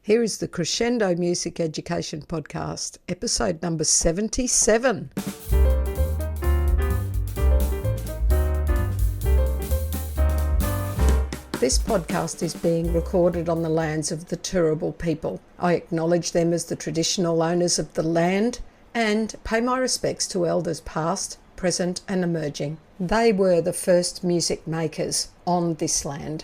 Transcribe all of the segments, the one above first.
Here is the Crescendo Music Education Podcast, episode number 77. This podcast is being recorded on the lands of the Turrbal people. I acknowledge them as the traditional owners of the land and pay my respects to elders past, present and emerging. They were the first music makers on this land.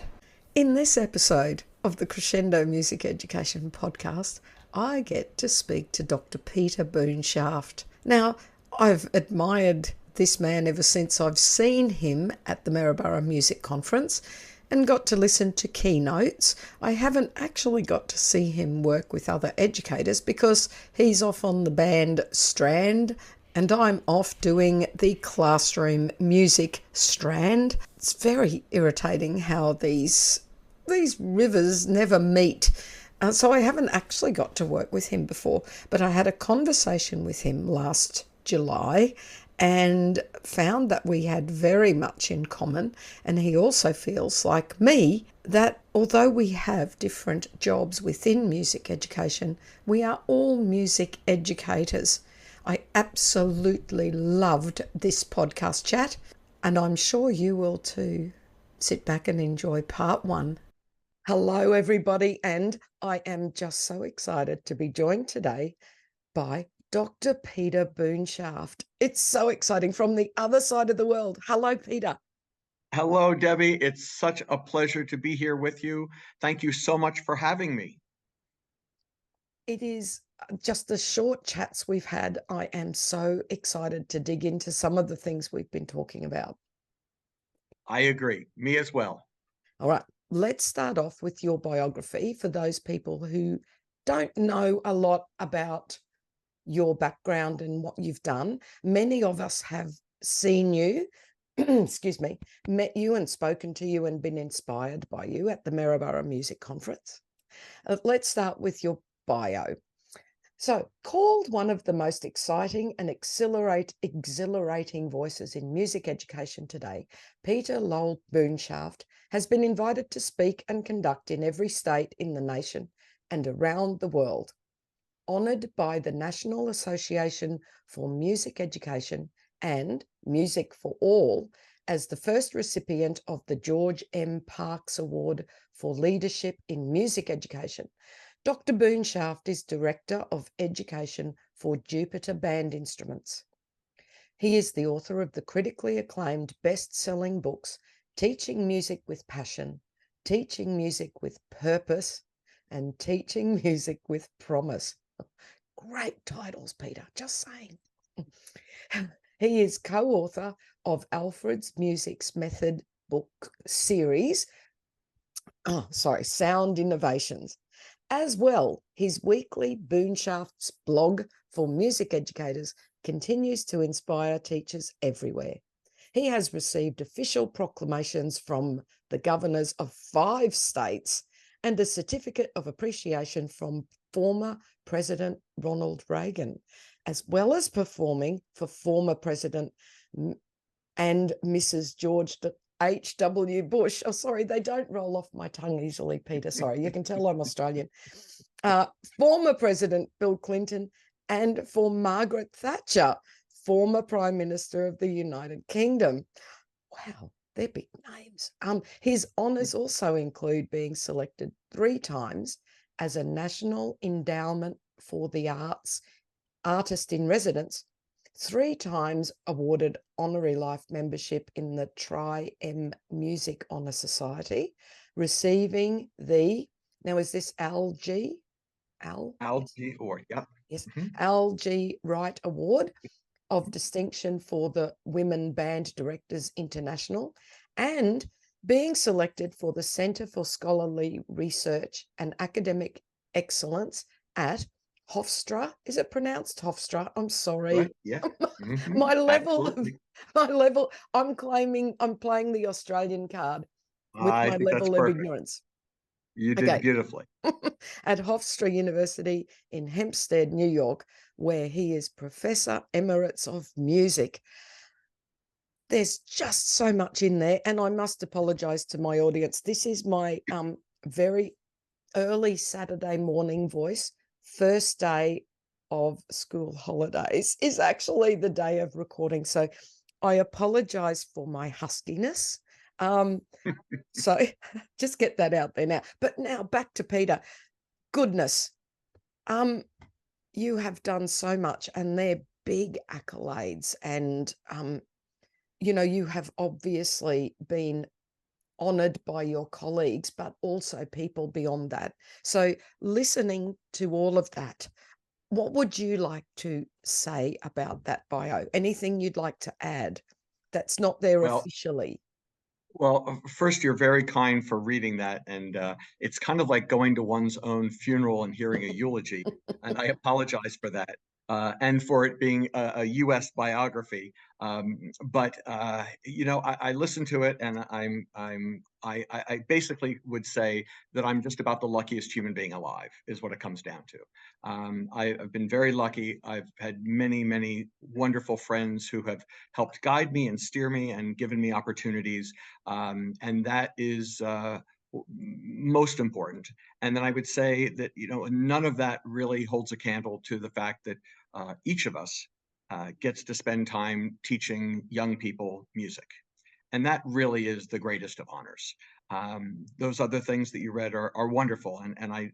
In this episode of the Crescendo Music Education Podcast, I get to speak to Dr. Peter Boonshaft. Now, I've admired this man ever since I've seen him at the Maryborough Music Conference and got to listen to keynotes. I haven't actually got to see him work with other educators because he's off on the band strand and I'm off doing the classroom music strand. It's very irritating how these rivers never meet. So I haven't actually got to work with him before, but I had a conversation with him last July and found that we had very much in common. And he also feels like me that although we have different jobs within music education, we are all music educators. I absolutely loved this podcast chat, and I'm sure you will too. Sit back and enjoy part one. Hello, everybody, and I am just so excited to be joined today by Dr. Peter Boonshaft. It's so exciting from the other side of the world. Hello, Peter. Hello, Debbie. It's such a pleasure to be here with you. Thank you so much for having me. It is just the short chats we've had. I am so excited to dig into some of the things we've been talking about. I agree. Me as well. All right. Let's start off with your biography for those people who don't know a lot about your background and what you've done. Many of us have seen you, excuse me, met you and spoken to you and been inspired by you at the Maryborough Music Conference. Let's start with your bio. So, called one of the most exciting and exhilarating voices in music education today, Peter Lowell Boonshaft has been invited to speak and conduct in every state in the nation and around the world. Honoured by the National Association for Music Education and Music for All as the first recipient of the George M. Parks Award for Leadership in Music Education, Dr. Boonshaft is Director of Education for Jupiter Band Instruments. He is the author of the critically acclaimed best-selling books Teaching Music with Passion, Teaching Music with Purpose, and Teaching Music with Promise. Great titles, Peter, just saying. He is co-author of Alfred's Music's Method book series, Sound Innovations. As well, his weekly Boonshaft's blog for music educators continues to inspire teachers everywhere. He has received official proclamations from the governors of 5 states and a certificate of appreciation from former President Ronald Reagan, as well as performing for former President and Mrs. George H.W. Bush. Oh, sorry, they don't roll off my tongue easily, Peter. Sorry, you can tell I'm Australian. Former President Bill Clinton and for Margaret Thatcher, former Prime Minister of the United Kingdom. Wow, they're big names. His honours also include being selected 3 times as a National Endowment for the Arts Artist in Residence, 3 times awarded honorary life membership in the Tri-M Music Honour Society, receiving the, now is this Al-G? Al-G Award, yeah. Yes, Al-G Wright Award of Distinction for the Women Band Directors International, and being selected for the Centre for Scholarly Research and Academic Excellence at Hofstra. Is it pronounced Hofstra? I'm sorry. Right. Yeah. my level, I'm playing the Australian card with my level of ignorance. You did beautifully. At Hofstra University in Hempstead, New York, where he is Professor Emeritus of Music. There's just so much in there, and I must apologise to my audience. This is my very early Saturday morning voice, first day of school holidays is actually the day of recording. So I apologize for my huskiness. So just get that out there now. But now back to Peter. Goodness, you have done so much, and they're big accolades. And you have obviously been honored by your colleagues, but also people beyond that. So listening to all of that, what would you like to say about that bio? Anything you'd like to add that's not there Well, officially? first, you're very kind for reading that, and it's kind of like going to one's own funeral and hearing a eulogy, and I apologize for that, and for it being a U.S. biography. But I listened to it, and I basically would say that I'm just about the luckiest human being alive, is what it comes down to. I've been very lucky. I've had many, many wonderful friends who have helped guide me and steer me and given me opportunities, and that is most important. And then I would say that none of that really holds a candle to the fact that each of us gets to spend time teaching young people music, and that really is the greatest of honors. Those other things that you read are wonderful, and I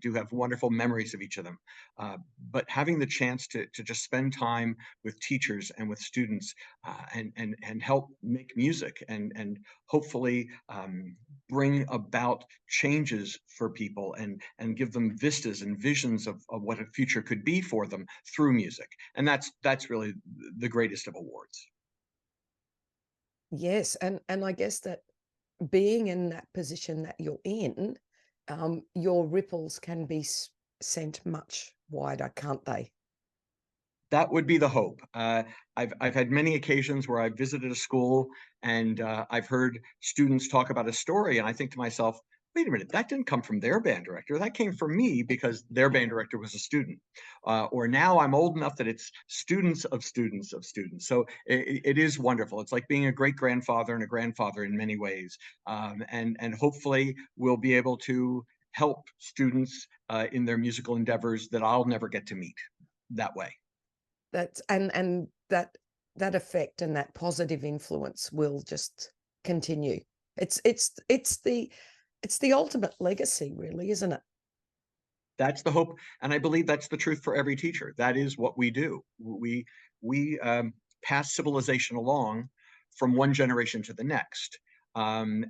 do have wonderful memories of each of them. But having the chance to just spend time with teachers and with students, and help make music, and hopefully bring about changes for people, and give them vistas and visions of what a future could be for them through music, and that's really the greatest of awards. Yes, and I guess that being in that position that you're in, your ripples can be sent much wider, can't they? That would be the hope. I've had many occasions where I've visited a school, and I've heard students talk about a story, and I think to myself, wait a minute, that didn't come from their band director. That came from me because their band director was a student. Or now I'm old enough that it's students of students of students. So it is wonderful. It's like being a great grandfather and a grandfather in many ways. And hopefully we'll be able to help students in their musical endeavors that I'll never get to meet that way. That's and that effect and that positive influence will just continue. It's the ultimate legacy, really, isn't it? That's the hope, and I believe that's the truth for every teacher. That is what we do. We pass civilization along from one generation to the next, and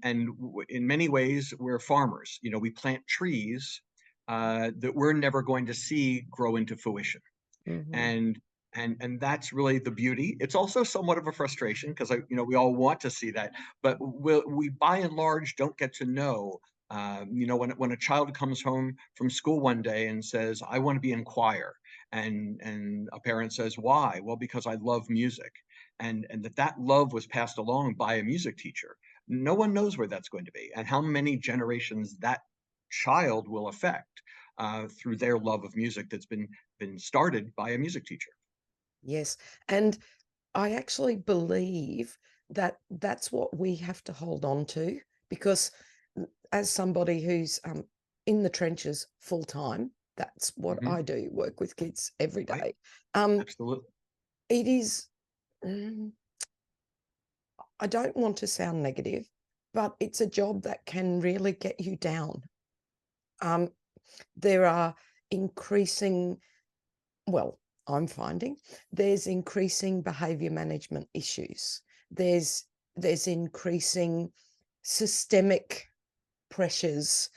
in many ways, we're farmers. We plant trees that we're never going to see grow into fruition, Mm-hmm. and and that's really the beauty. It's also somewhat of a frustration because we all want to see that, but we by and large don't get to know. When a child comes home from school one day and says, "I want to be in choir," and a parent says, "Why?" Well, because I love music, and that love was passed along by a music teacher. No one knows where that's going to be, and how many generations that child will affect through their love of music that's been started by a music teacher. Yes, and I actually believe that that's what we have to hold on to, because as somebody who's in the trenches full time, that's what Hmm. I do, work with kids every Right. day. Um, Absolutely. it is, mm, I don't want to sound negative, but it's a job that can really get you down. Um, there are increasing, well, I'm finding there's increasing behavior management issues. There's increasing systemic pressures.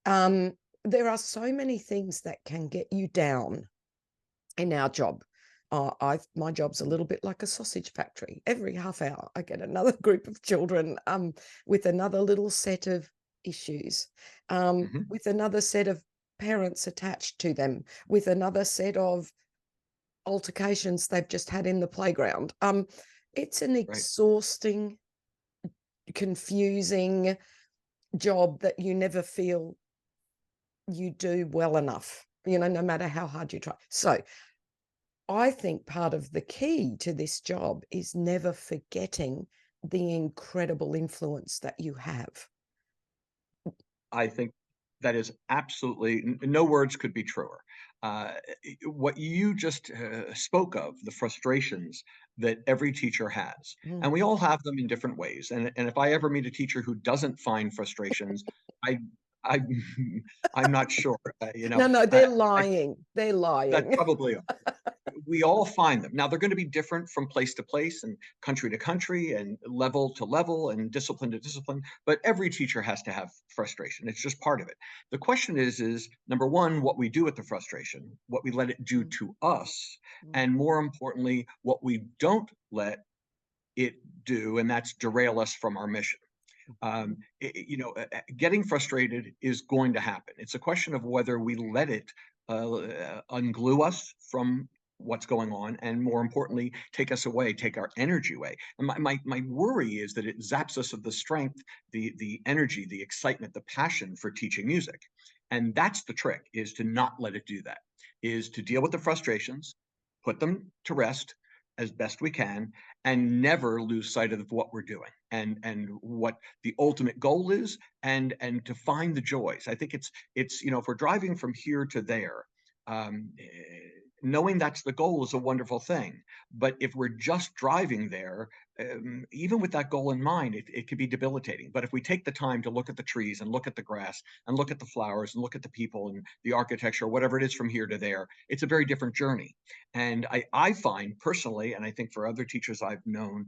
There are so many things that can get you down in our job. My job's a little bit like a sausage factory. Every half hour, I get another group of children with another little set of issues, Hmm. with another set of parents attached to them, with another set of altercations they've just had in the playground. It's an Right. exhausting, confusing job that you never feel you do well enough, no matter how hard you try. So I think part of the key to this job is never forgetting the incredible influence that you have. I think That is absolutely, no words could be truer. What you just spoke of, the frustrations that every teacher has, Mm. and we all have them in different ways. And if I ever meet a teacher who doesn't find frustrations, I, I, I'm not sure. No, they're I, lying. They're that lying. probably we all find them. Now, they're going to be different from place to place and country to country and level to level and discipline to discipline, but every teacher has to have frustration. It's just part of it. The question is number one, what we do with the frustration, what we let it do Mm, to us, mm, and more importantly, what we don't let it do, and that's derail us from our mission. mm, Getting frustrated is going to happen. It's a question of whether we let it unglue us from what's going on, and more importantly, take us away, take our energy away. And my worry is that it zaps us of the strength, the energy, the excitement, the passion for teaching music. And that's the trick, is to not let it do that, is to deal with the frustrations, put them to rest as best we can, and never lose sight of what we're doing and what the ultimate goal is, and to find the joys. I think it's if we're driving from here to there, um, knowing that's the goal is a wonderful thing. But if we're just driving there, even with that goal in mind, it could be debilitating. But if we take the time to look at the trees and look at the grass and look at the flowers and look at the people and the architecture, whatever it is from here to there, it's a very different journey. And I find personally, and I think for other teachers I've known,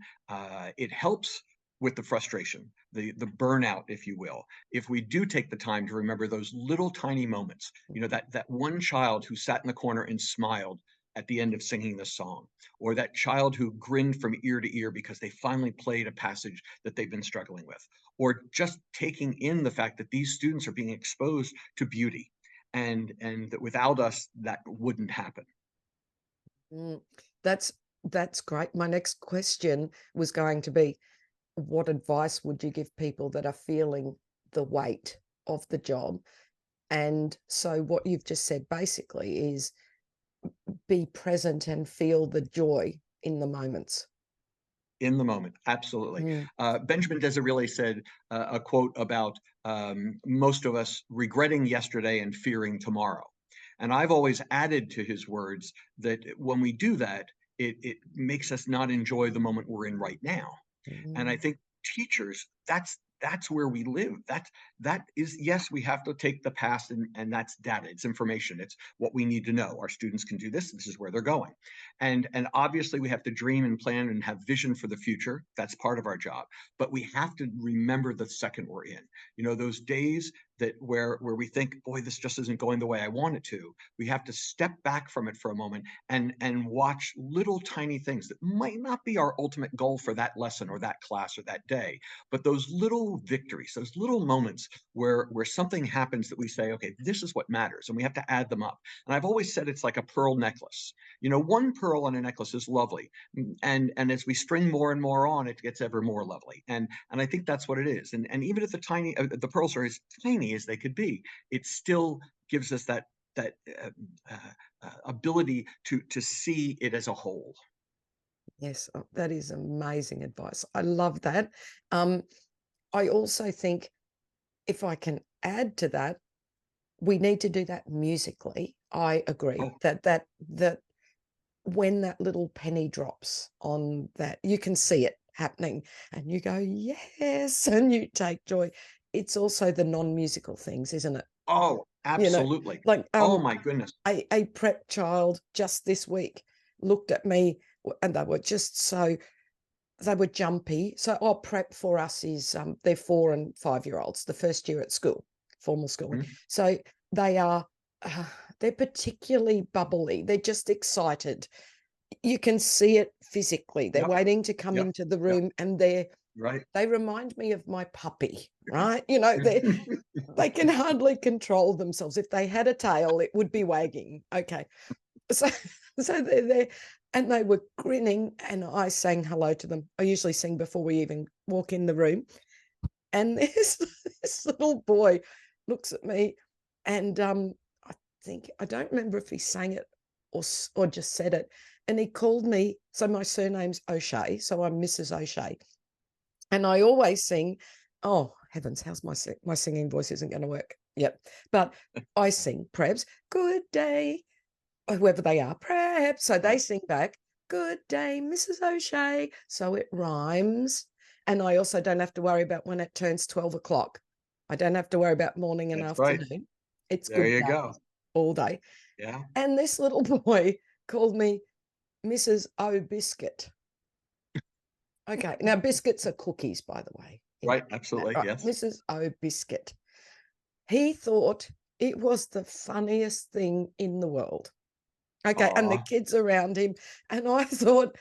it helps with the frustration, the burnout, if you will, if we do take the time to remember those little tiny moments. That one child who sat in the corner and smiled at the end of singing the song, or that child who grinned from ear to ear because they finally played a passage that they've been struggling with, or just taking in the fact that these students are being exposed to beauty, and that without us that wouldn't happen. mm. That's that's great. My next question was going to be, what advice would you give people that are feeling the weight of the job? And so what you've just said basically is be present and feel the joy in the moments. In the moment, absolutely. Mm, Benjamin Disraeli said a quote about most of us regretting yesterday and fearing tomorrow. And I've always added to his words that when we do that, it makes us not enjoy the moment we're in right now. And I mm, think teachers, that's where we live. That is, yes, we have to take the past, and that's data, it's information, it's what we need to know. Our students can do this is where they're going. And obviously we have to dream and plan and have vision for the future. That's part of our job. But we have to remember the second we're in. Those days that where we think, boy, this just isn't going the way I want it to. We have to step back from it for a moment and watch little tiny things that might not be our ultimate goal for that lesson or that class or that day, but those little victories, those little moments where something happens that we say, okay, this is what matters, and we have to add them up. And I've always said it's like a pearl necklace. One pearl on a necklace is lovely, and as we string more and more on, it gets ever more lovely. And I think that's what it is. And even if the pearls are as tiny as they could be, it still gives us that ability to see it as a whole. yes, that is amazing advice. I love that. Um, I also think, if I can add to that, we need to do that musically. I agree Oh, that when that little penny drops on that, you can see it happening and you go, yes, and you take joy. It's also the non-musical things, isn't it? oh, You know, absolutely. like Oh my goodness. a prep child just this week looked at me and they were just so they were jumpy. So our prep for us is they're 4 and 5 year olds, the first year at school, formal schooling. Mhm. So they are uh, they're particularly bubbly. They're just excited. You can see it physically. They're Yep. waiting to come Yep. into the Yep. room and Right. they remind me of my puppy, right? They can hardly control themselves. If they had a tail, it would be wagging. Okay. So so they're there and they were grinning and I sang hello to them. I usually sing before we even walk in the room. And this little boy looks at me and I think I don't remember if he sang it or just said it. And he called me. So my surname's O'Shea. So I'm Mrs. O'Shea. And I always sing, oh heavens, how's my singing voice isn't going to work. Yep. But I sing perhaps, good day, whoever they are, perhaps. So they sing back, good day, Mrs. O'Shea. So it rhymes. And I also don't have to worry about when it turns 12 o'clock. I don't have to worry about morning and That's right. afternoon. It's There good you day go. all day. Yeah. And this little boy called me Mrs. O Biscuit. Okay. Now, biscuits are cookies, by the way. Right. Absolutely. Right. Yes. Mrs. O Biscuit. He thought it was the funniest thing in the world. Okay. And the Aw. kids around him. And I thought,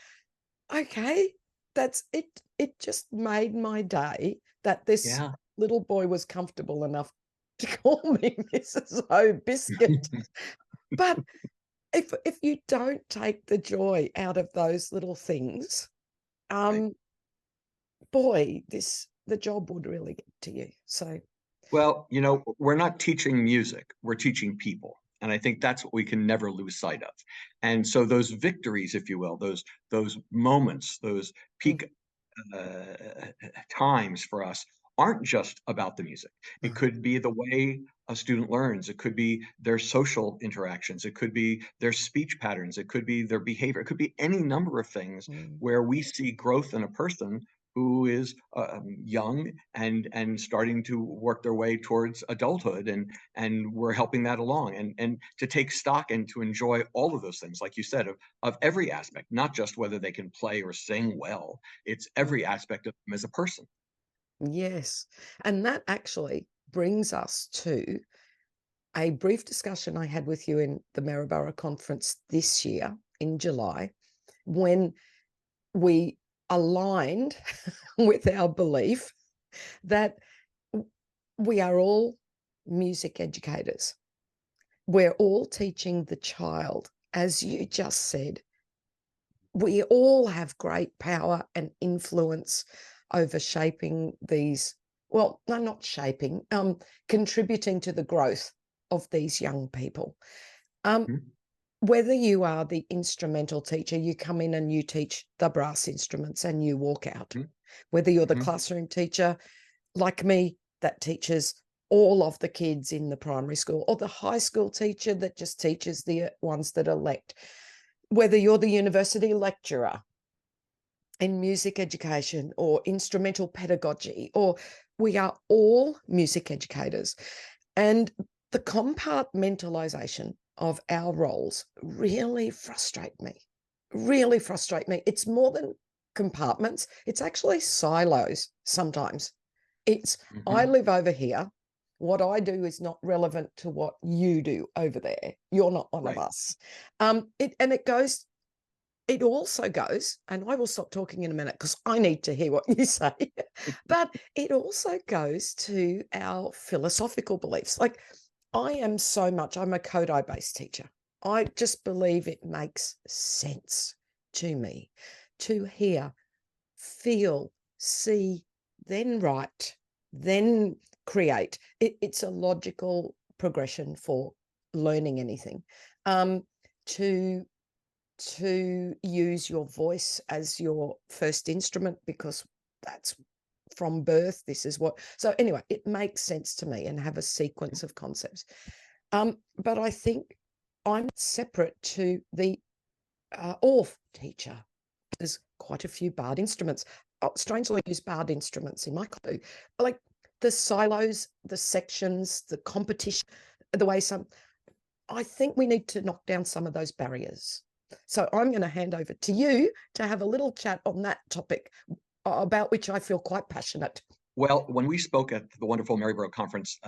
okay, that's it. It just made my day that this Yeah. little boy was comfortable enough to call me Mrs. O Biscuit. But if you don't take the joy out of those little things, Right. boy, the job would really get to you. So Well, we're not teaching music, we're teaching people. And I think that's what we can never lose sight of. And so those victories, if you will, those moments, those mm, peak times for us aren't just about the music. It no. could be the way a student learns. It could be their social interactions. It could be their speech patterns. It could be their behavior. It could be any number of things Mm, where we see growth in a person who is young and starting to work their way towards adulthood, and we're helping that along, and to take stock and to enjoy all of those things, like you said, of every aspect, not just whether they can play or sing well. It's every mm. aspect of them as a person. Yes. And that actually brings us to a brief discussion I had with you in the Maryborough conference this year in July, when we aligned with our belief that we are all music educators. We're all teaching the child, as you just said. We all have great power and influence over shaping these, well, no, not shaping, contributing to the growth of these young people. Um, Mhm. whether you are the instrumental teacher, you come in and you teach the brass instruments and you walk out. Mhm. Whether you're the Mhm. classroom teacher, like me, that teaches all of the kids in the primary school, or the high school teacher that just teaches the ones that elect. Whether you're the university lecturer in music education or instrumental pedagogy, or we are all music educators. And the compartmentalization of our roles really frustrate me. Really frustrate me. It's more than compartments, it's actually silos sometimes. It's I Mhm. live over here. What I do is not relevant to what you do over there. You're not one of Right. us. It also goes, and I will stop talking in a minute because I need to hear what you say, but it also goes to our philosophical beliefs. Like, I'm a Kodai based teacher. I just believe it makes sense to me to hear, feel, see, then write, then create. It's a logical progression for learning anything. Um, to use your voice as your first instrument, because that's from birth. This is what. So anyway, it makes sense to me and have a sequence of concepts. But I think I'm separate to the ORF teacher. There's quite a few barred instruments. Oh, strangely, I use barred instruments in my clue. Like the silos, the sections, the competition, the way some. I think we need to knock down some of those barriers. So I'm going to hand over to you to have a little chat on that topic, about which I feel quite passionate. Well, when we spoke at the wonderful Maryborough conference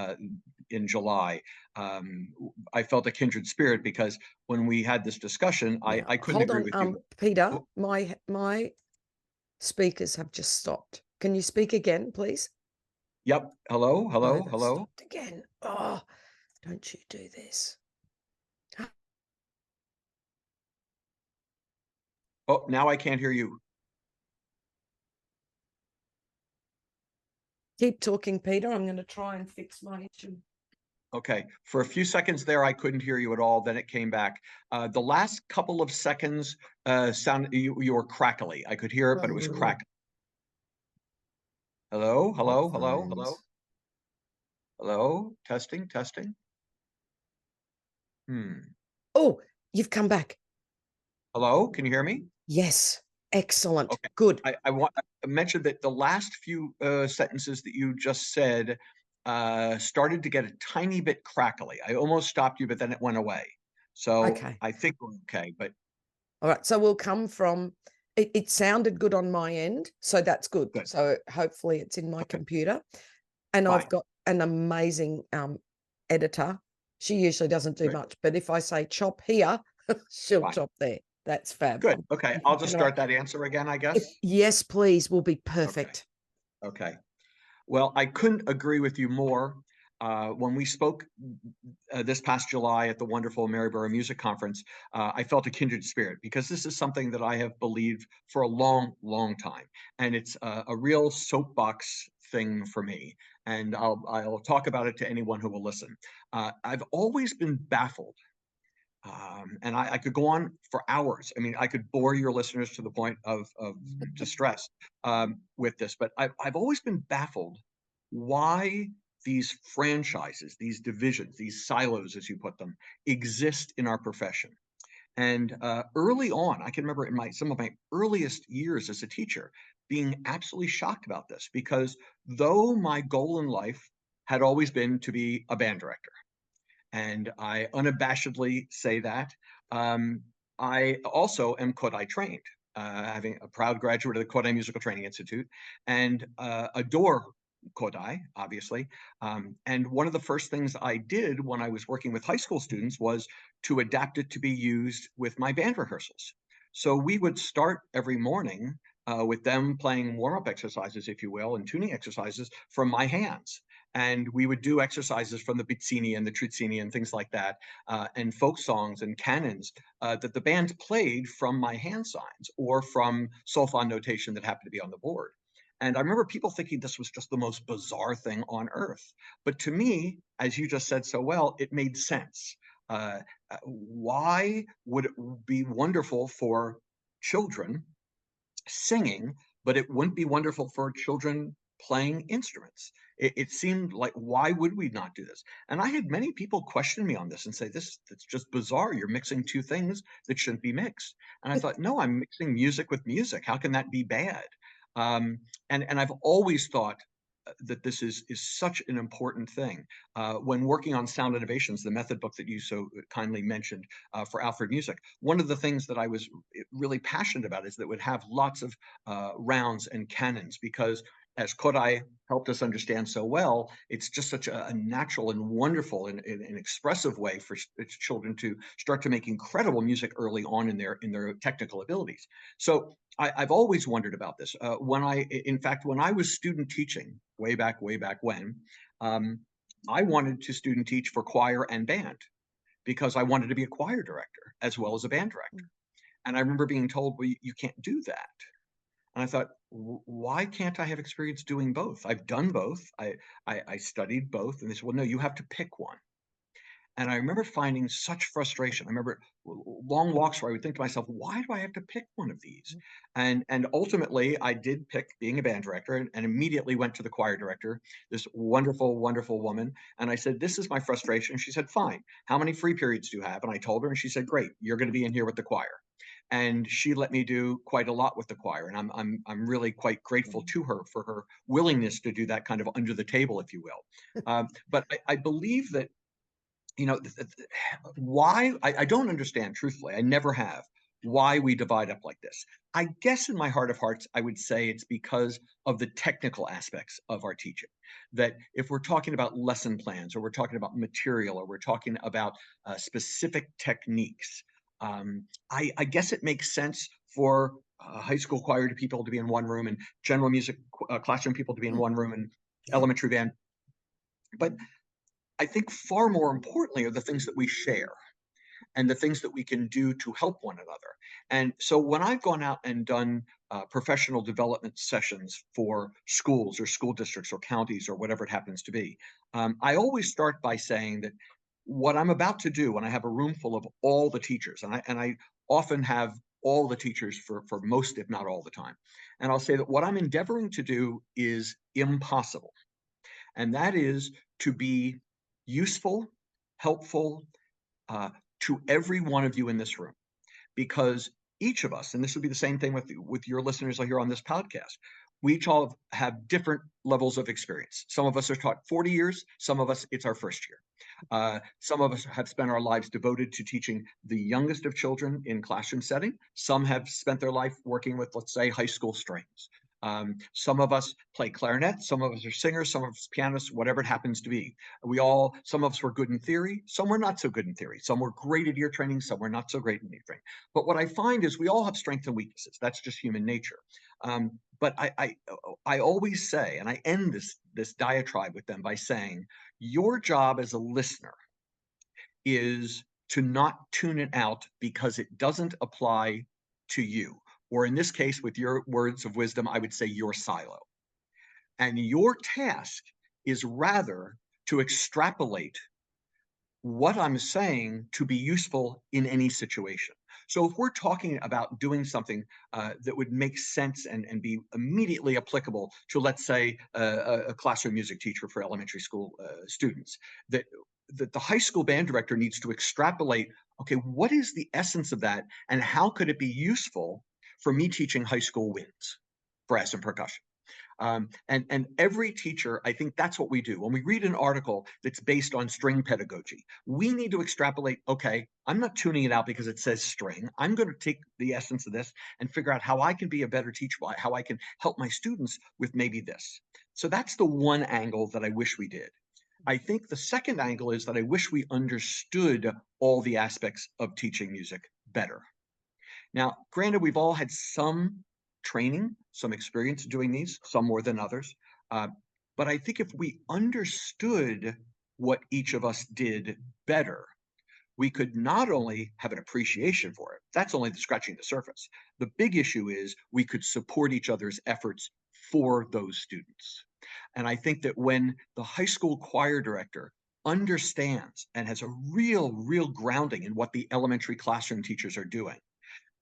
in July, I felt a kindred spirit, because when we had this discussion, I, Now, I couldn't hold agree on, with you. Peter, Oh, my speakers have just stopped. Can you speak again, please? yep. Hello, No, hello, they've hello. stopped again. Oh, don't you do this. Oh, now I can't hear you. Keep talking, Peter. I'm going to try and fix my issue. Okay. For a few seconds there, I couldn't hear you at all. Then it came back. The last couple of seconds, you were crackly. I could hear it, but it was crackly. Hello, What hello, hello, hello. phones? Hello? Testing, testing. Hmm. Oh, you've come back. Hello? Can you hear me? Yes. Excellent. Okay. Good. I mentioned that the last few sentences that you just said started to get a tiny bit crackly. I almost stopped you, but then it went away. So Okay. I think we're okay, but All right. So we'll come from it sounded good on my end. So that's good. good. So hopefully it's in my Okay, computer. And I've fine. got an amazing editor. She usually doesn't do Good, much, but if I say chop here, she'll fine. chop there. That's fab. Good. Okay, I'll just Can I, start that answer again, I guess. yes, please, will be Okay. perfect. Okay. Well, I couldn't agree with you more. When we spoke this past July at the wonderful Maryborough Music Conference, I felt a kindred spirit because this is something that I have believed for a long, long time, and it's a real soapbox thing for me. And I'll talk about it to anyone who will listen. I've always been baffled. And I could go on for hours. I mean, I could bore your listeners to the point of distress with this, but I've always been baffled why these franchises, these divisions, these silos, as you put them, exist in our profession. And early on, I can remember in some of my earliest years as a teacher being absolutely shocked about this because though my goal in life had always been to be a band director, and I unabashedly say that. Um, I also am Kodai trained, having a proud graduate of the Kodai Musical Training Institute, and adore Kodai, obviously. And one of the first things I did when I was working with high school students was to adapt it to be used with my band rehearsals. So we would start every morning with them playing warm-up exercises, if you will, and tuning exercises from my hands. And we would do exercises from the Pizzini and the Truzzini and things like that, and folk songs and canons that the band played from my hand signs or from solfa notation that happened to be on the board. And I remember people thinking this was just the most bizarre thing on earth. But to me, as you just said so well, it made sense. Why would it be wonderful for children singing, but it wouldn't be wonderful for children playing instruments? It seemed like, why would we not do this? And I had many people question me on this and say, that's just bizarre. You're mixing two things that shouldn't be mixed. And I thought, no, I'm mixing music with music. How can that be bad? Um, and I've always thought that this is such an important thing. When working on Sound Innovations, the method book that you so kindly mentioned for Alfred Music, one of the things that I was really passionate about is that it would have lots of rounds and canons because as Kodai helped us understand so well, it's just such a natural and wonderful and expressive way for children to start to make incredible music early on in their technical abilities. So I've always wondered about this. In fact, when I was student teaching way back when, um, I wanted to student teach for choir and band because I wanted to be a choir director as well as a band director. And I remember being told, well, you can't do that. And I thought, why can't I have experience doing both? I've done both. I studied both. And they said, well, no, you have to pick one. And I remember finding such frustration. I remember long walks where I would think to myself, why do I have to pick one of these? And ultimately, I did pick being a band director and immediately went to the choir director, this wonderful, wonderful woman. And I said, this is my frustration. She said, fine. How many free periods do you have? And I told her, and she said, great, you're going to be in here with the choir. And she let me do quite a lot with the choir, and I'm really quite grateful to her for her willingness to do that kind of under the table, if you will. But I believe that why I don't understand, truthfully. I never have why we divide up like this. I guess in my heart of hearts, I would say it's because of the technical aspects of our teaching. That if we're talking about lesson plans, or we're talking about material, or we're talking about specific techniques, I guess it makes sense for high school choir to people to be in one room, and general music classroom people to be in one room, and Yeah. elementary band. But I think far more importantly are the things that we share and the things that we can do to help one another. And so when I've gone out and done professional development sessions for schools or school districts or counties or whatever it happens to be, I always start by saying that what I'm about to do when I have a room full of all the teachers, and I often have all the teachers for most, if not all the time, and I'll say that what I'm endeavoring to do is impossible. and that is to be useful, helpful to every one of you in this room, because each of us, and this would be the same thing with your listeners here on this podcast, we each all have different levels of experience. Some of us are taught 40 years, some of us, it's our first year. Some of us have spent our lives devoted to teaching the youngest of children in classroom setting. Some have spent their life working with, let's say, high school strings. Some of us play clarinet, some of us are singers, some of us pianists, whatever it happens to be. Some of us were good in theory, some were not so good in theory. Some were great at ear training, some were not so great in ear training. But what I find is we all have strengths and weaknesses. That's just human nature. But I always say, and I end this diatribe with them by saying, your job as a listener is to not tune it out because it doesn't apply to you. Or in this case, with your words of wisdom, I would say your silo. And your task is rather to extrapolate what I'm saying to be useful in any situation. So if we're talking about doing something that would make sense and be immediately applicable to, let's say, a classroom music teacher for elementary school students, that the high school band director needs to extrapolate, okay, what is the essence of that and how could it be useful for me teaching high school winds, brass and percussion? And every teacher, I think that's what we do. When we read an article that's based on string pedagogy, we need to extrapolate, okay, I'm not tuning it out because it says string. I'm going to take the essence of this and figure out how I can be a better teacher, how I can help my students with maybe this. So that's the one angle that I wish we did. I think the second angle is that I wish we understood all the aspects of teaching music better. Now, granted, we've all had some training, some experience doing these, some more than others. But I think if we understood what each of us did better, we could not only have an appreciation for it, that's only scratching the surface. The big issue is we could support each other's efforts for those students. And I think that when the high school choir director understands and has a real grounding in what the elementary classroom teachers are doing,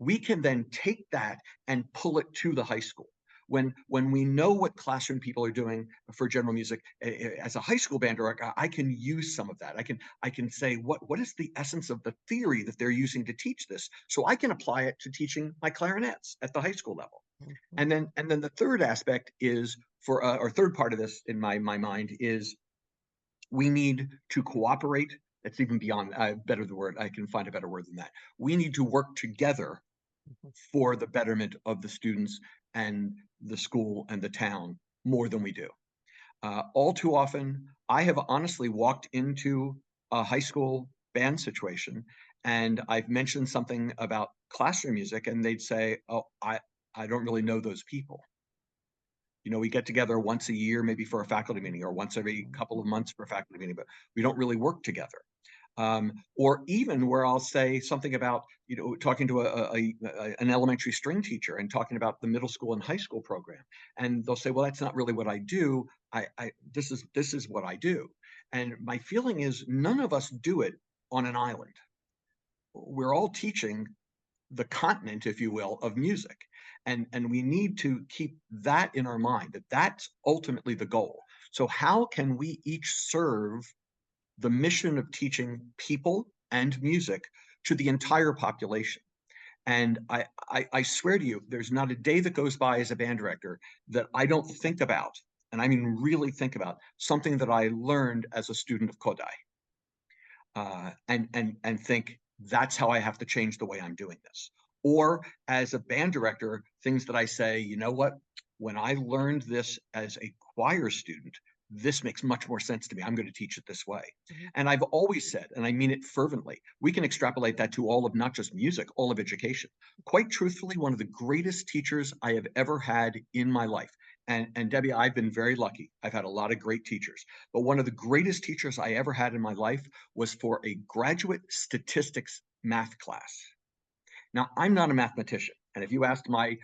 we can then take that and pull it to the high school. When we know what classroom people are doing for general music, as a high school band director, I can use some of that. I can say what is the essence of the theory that they're using to teach this, so I can apply it to teaching my clarinets at the high school level. And then the third aspect is or third part of this in my mind is we need to cooperate. That's even beyond better the word. I can find a better word than that. We need to work together for the betterment of the students and the school and the town more than we do. All too often, I have honestly walked into a high school band situation and I've mentioned something about classroom music and they'd say, oh, I don't really know those people. You know, we get together once a year, maybe for a faculty meeting, or once every couple of months for a faculty meeting, but we don't really work together. Or even where I'll say something about, you know, talking to an elementary string teacher and talking about the middle school and high school program, and they'll say, "Well, that's not really what I do. This is what I do." And my feeling is none of us do it on an island. We're all teaching the continent, if you will, of music, and we need to keep that in our mind, that that's ultimately the goal. So how can we each serve the mission of teaching people and music to the entire population? And I swear to you, there's not a day that goes by as a band director that I don't think about, and I mean really think about, something that I learned as a student of Kodai, and think that's how I have to change the way I'm doing this. Or as a band director, things that I say, you know what, when I learned this as a choir student, this makes much more sense to me. I'm going to teach it this way. And I've always said, and I mean it fervently, we can extrapolate that to all of not just music, all of education. Quite truthfully, one of the greatest teachers I have ever had in my life. And Debbie, I've been very lucky. I've had a lot of great teachers, but one of the greatest teachers I ever had in my life was for a graduate statistics math class. Now, I'm not a mathematician. And if you asked my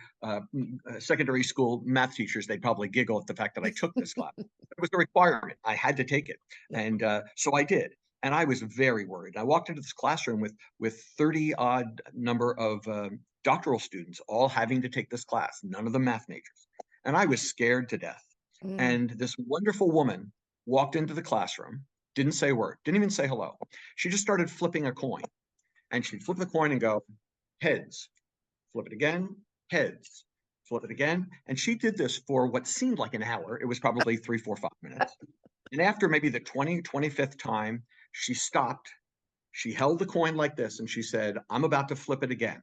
secondary school math teachers, they'd probably giggle at the fact that I took this class. It was a requirement. I had to take it. And so I did. And I was very worried. I walked into this classroom with 30 odd number of doctoral students, all having to take this class, none of them math majors. And I was scared to death. And this wonderful woman walked into the classroom, didn't say a word, didn't even say hello. She just started flipping a coin. And she'd flip the coin and go, heads, flip it again, heads, flip it again. And she did this for what seemed like an hour. It was probably 3, 4, 5 minutes. And after maybe the 25th time, she stopped. She held the coin like this and she said, I'm about to flip it again.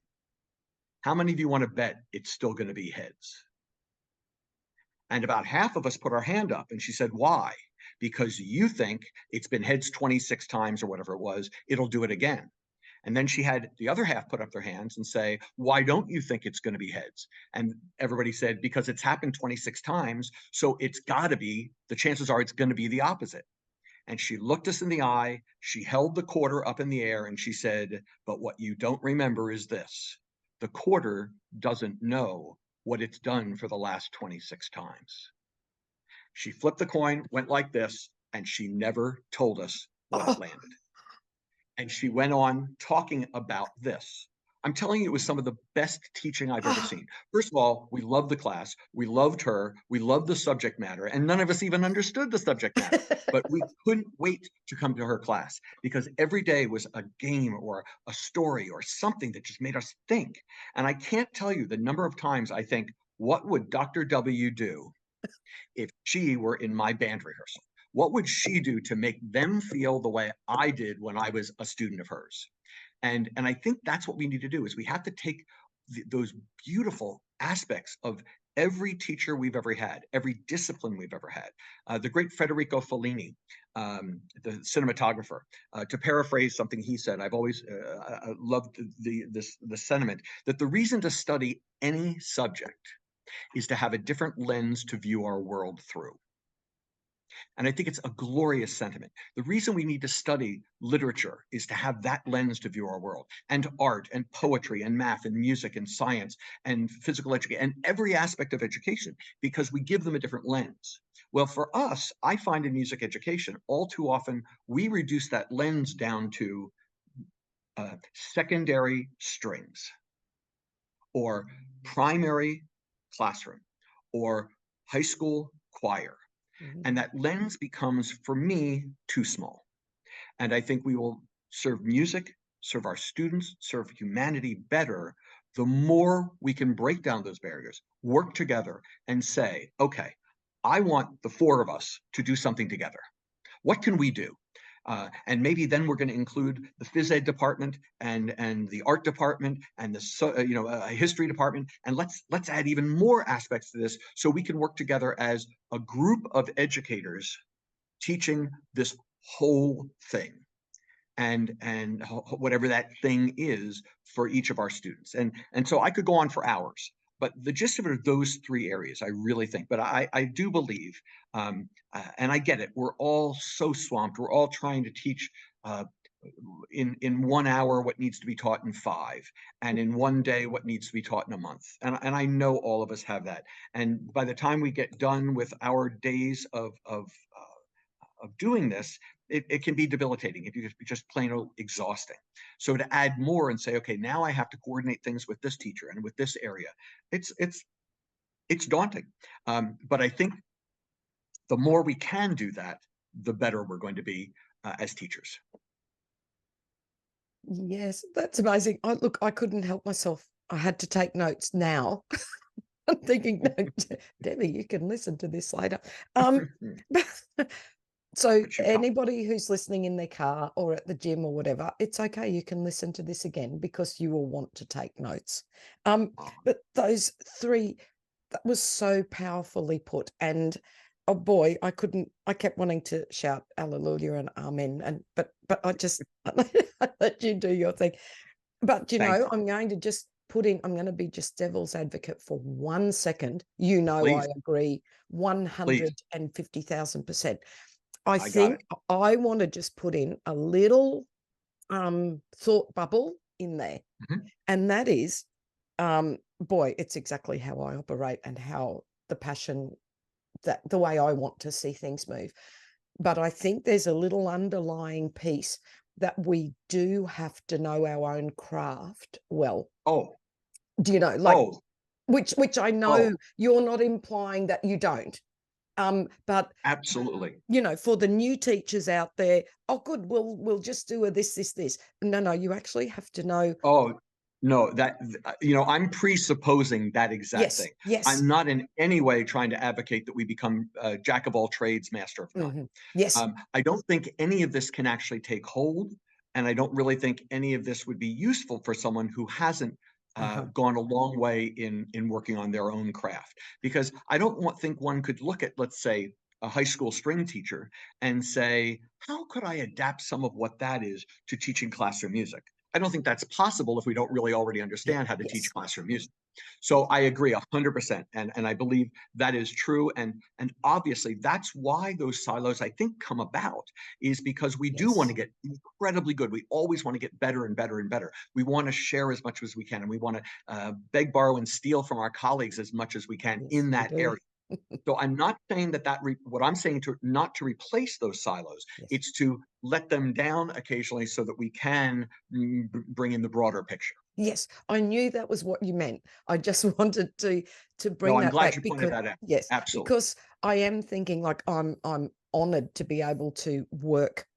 How many of you want to bet it's still going to be heads? And about half of us put our hand up. And she said, why? Because you think it's been heads 26 times or whatever it was, it'll do it again. And then she had the other half put up their hands and say, why don't you think it's going to be heads? And everybody said, because it's happened 26 times. So it's got to be, the chances are it's going to be the opposite. And she looked us in the eye. She held the quarter up in the air and she said, but what you don't remember is this. The quarter doesn't know what it's done for the last 26 times. She flipped the coin, went like this, and she never told us what it landed. And she went on talking about this. I'm telling you, it was some of the best teaching I've ever seen. First of all, we loved the class. We loved her. We loved the subject matter. And none of us even understood the subject matter. But we couldn't wait to come to her class because every day was a game or a story or something that just made us think. And I can't tell you the number of times I think, what would Dr. W do if she were in my band rehearsal? What would she do to make them feel the way I did when I was a student of hers? And I think that's what we need to do is we have to take those beautiful aspects of every teacher we've ever had, every discipline we've ever had. The great Federico Fellini, the cinematographer, to paraphrase something he said, I've always loved the sentiment that the reason to study any subject is to have a different lens to view our world through. And I think it's a glorious sentiment. The reason we need to study literature is to have that lens to view our world, and art and poetry and math and music and science and physical education and every aspect of education, because we give them a different lens. Well, for us, I find in music education, all too often, we reduce that lens down to secondary strings or primary classroom or high school choir. And that lens becomes, for me, too small. And I think we will serve music, serve our students, serve humanity better the more we can break down those barriers, work together and say, okay, I want the four of us to do something together. What can we do? And maybe then we're going to include the phys ed department and the art department and the history department, and let's add even more aspects to this so we can work together as a group of educators teaching this whole thing and whatever that thing is for each of our students. And so I could go on for hours. But the gist of it are those three areas, I really think. But I do believe, and I get it, we're all so swamped. We're all trying to teach in 1 hour what needs to be taught in 5, and in 1 day what needs to be taught in a month. And I know all of us have that. And by the time we get done with our days of doing this, it can be debilitating. It can be just plain old exhausting. So to add more and say, okay, now I have to coordinate things with this teacher and with this area, it's daunting. But I think the more we can do that, the better we're going to be as teachers. Yes, that's amazing. Look, I couldn't help myself. I had to take notes now. I'm thinking, no, Debbie, you can listen to this later. So anybody who's listening in their car or at the gym or whatever, it's okay. You can listen to this again because you will want to take notes. But those three, that was so powerfully put. And oh boy, I kept wanting to shout hallelujah and amen. But I just I let you do your thing. But I'm going to just I'm going to be just devil's advocate for 1 second. Please. I agree 150,000%. I think I want to just put in a little thought bubble in there. And that is, boy, it's exactly how I operate and how the passion, that the way I want to see things move. But I think there's a little underlying piece that we do have to know our own craft well. Do you know, like, which I know you're not implying that you don't. But Absolutely. for the new teachers out there, oh, good, we'll just do a this. No, you actually have to know. Oh, no, I'm presupposing that exact Yes, thing. yes, I'm not in any way trying to advocate that we become jack of all trades, master of none. yes, I don't think any of this can actually take hold, and I don't really think any of this would be useful for someone who hasn't gone a long way in working on their own craft. Because I don't think one could look at, let's say, a high school string teacher and say, how could I adapt some of what that is to teaching classroom music? I don't think that's possible if we don't really already understand how to teach yes, classroom music. So I agree 100%, and I believe that is true. And obviously, that's why those silos, I think, come about, is because we do want to yes, get incredibly good. We always want to get better and better and better. We want to share as much as we can, and we want to beg, borrow, and steal from our colleagues as much as we can yes, in we that do. area. So I'm not saying what I'm saying to not to replace those silos. Yes. It's to let them down occasionally so that we can bring in the broader picture. Yes, I knew that was what you meant. I just wanted to No, bring I'm that glad back you pointed because that out. yes, Absolutely. because I am thinking like I'm honored to be able to work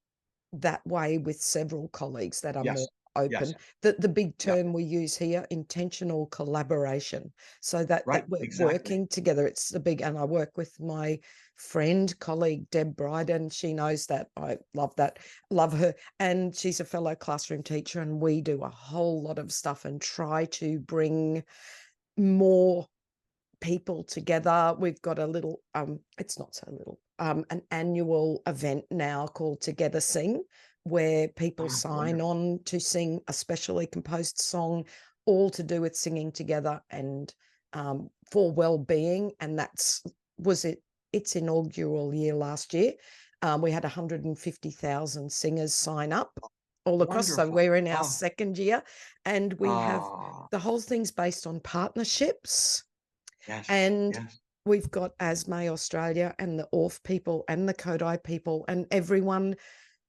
that way with several colleagues that are more Yes. Yes. open. The big Yeah. term we use here, intentional collaboration. So that Right. we're Exactly. working together. It's the big, and I work with my friend, colleague Deb Bryden. She knows that. I love that. Love her. And she's a fellow classroom teacher, and we do a whole lot of stuff and try to bring more people together. We've got a little it's not so little, an annual event now called Together Sing, where people Oh, sign wonderful. on to sing a specially composed song, all to do with singing together and for well-being. And was its inaugural year last year. We had 150,000 singers sign up all across, so Wonderful. we're in our Oh, second year, and we have ah, the whole thing's based on partnerships. yes. And Yes. we've got ASME Australia and the ORF people and the Kodai people, and everyone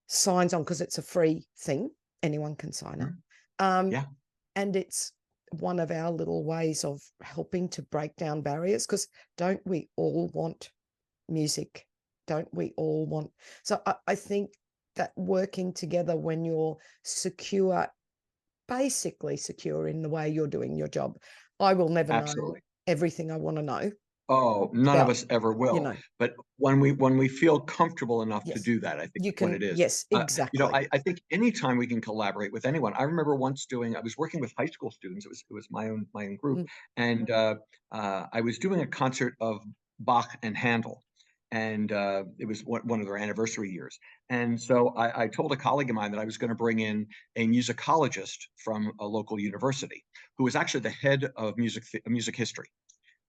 signs on because it's a free thing. Anyone can sign up. Mhm. Um, Yeah. and it's one of our little ways of helping to break down barriers, because don't we all want music? Don't we all want? So I think that working together when you're secure, basically secure in the way you're doing your job. I will never know Absolutely. everything I want to know Oh, none of about, us ever you will. know, But when we feel comfortable enough to yes, do that, I think you is what can, it is. yes, exactly. I think anytime we can collaborate with anyone. I remember once I was working with high school students. It was my own group, Mm, and I was doing a concert of Bach and Handel, and it was one of their anniversary years. And so I told a colleague of mine that I was going to bring in a musicologist from a local university who was actually the head of music history,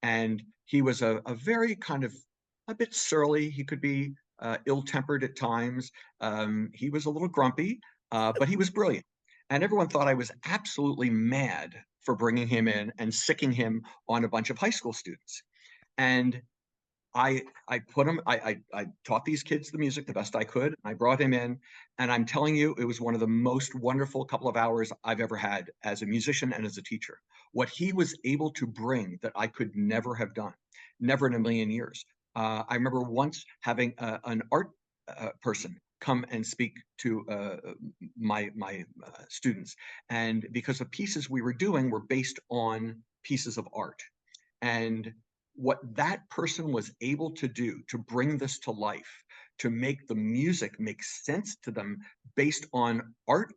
and he was a very kind of a bit surly. He could be ill-tempered at times. He was a little grumpy, but he was brilliant. And everyone thought I was absolutely mad for bringing him in and sicking him on a bunch of high school students. And I put him. I taught these kids the music the best I could. I brought him in, and I'm telling you, it was one of the most wonderful couple of hours I've ever had as a musician and as a teacher. What he was able to bring that I could never have done, never in a million years. I remember once having an art person come and speak to my students, and because the pieces we were doing were based on pieces of art, and what that person was able to do to bring this to life, to make the music make sense to them based on art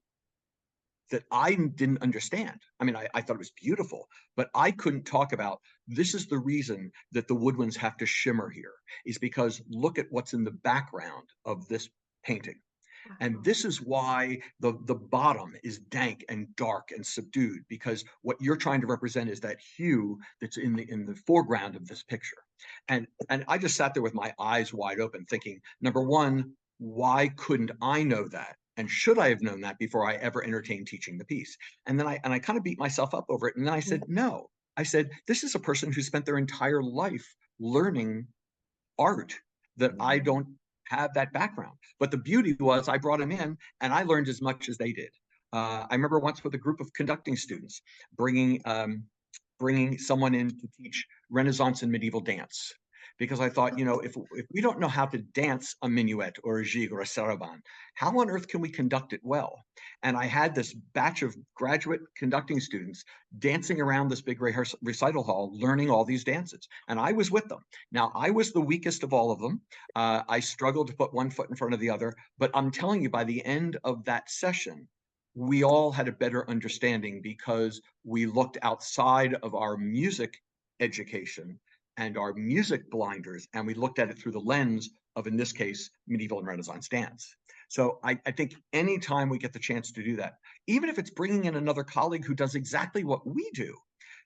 that I didn't understand. I mean, I thought it was beautiful, but I couldn't talk about this is the reason that the woodwinds have to shimmer here, is because look at what's in the background of this painting. And this is why the bottom is dank and dark and subdued, because what you're trying to represent is that hue that's in the foreground of this picture. And I just sat there with my eyes wide open, thinking, number one, why couldn't I know that? And should I have known that before I ever entertained teaching the piece? And then I kind of beat myself up over it. And then I said, no. I said, this is a person who spent their entire life learning art that I don't have that background. But the beauty was I brought them in and I learned as much as they did. I remember once with a group of conducting students bringing someone in to teach Renaissance and medieval dance, because I thought, if we don't know how to dance a minuet or a jig or a saraband, how on earth can we conduct it well? And I had this batch of graduate conducting students dancing around this big recital hall, learning all these dances. And I was with them. Now, I was the weakest of all of them. I struggled to put one foot in front of the other. But I'm telling you, by the end of that session, we all had a better understanding because we looked outside of our music education and our music blinders, and we looked at it through the lens of, in this case, medieval and Renaissance dance. So I think anytime we get the chance to do that, even if it's bringing in another colleague who does exactly what we do,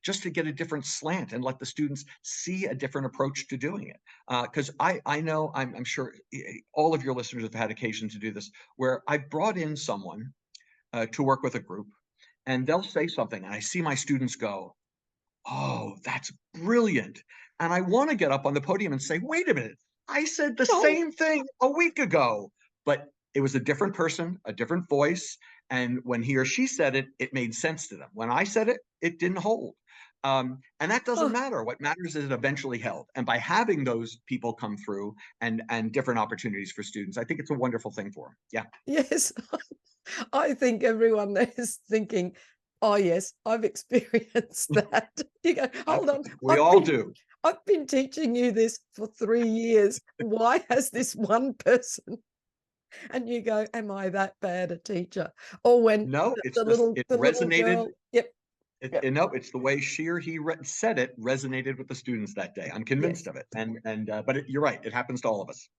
just to get a different slant and let the students see a different approach to doing it. Because I know, I'm sure all of your listeners have had occasion to do this, where I brought in someone to work with a group, and they'll say something, and I see my students go, "Oh, that's brilliant." And I want to get up on the podium and say, "Wait a minute, I said the Oh, same thing a week ago." But it was a different person, a different voice. And when he or she said it, it made sense to them. When I said it, it didn't hold. And that doesn't oh, matter. What matters is it eventually held. And by having those people come through and different opportunities for students, I think it's a wonderful thing for them. Yeah. yes. I think everyone there is thinking, oh yes, I've experienced that. You go, hold on, We I've all been do. I've been teaching you this for 3 years. Why has this one person? And you go, am I that bad a teacher? Or when No, the it little resonated. girl, yep, yep, No, it's the way she or he said it resonated with the students that day. I'm convinced yes. of it. But you're right. It happens to all of us.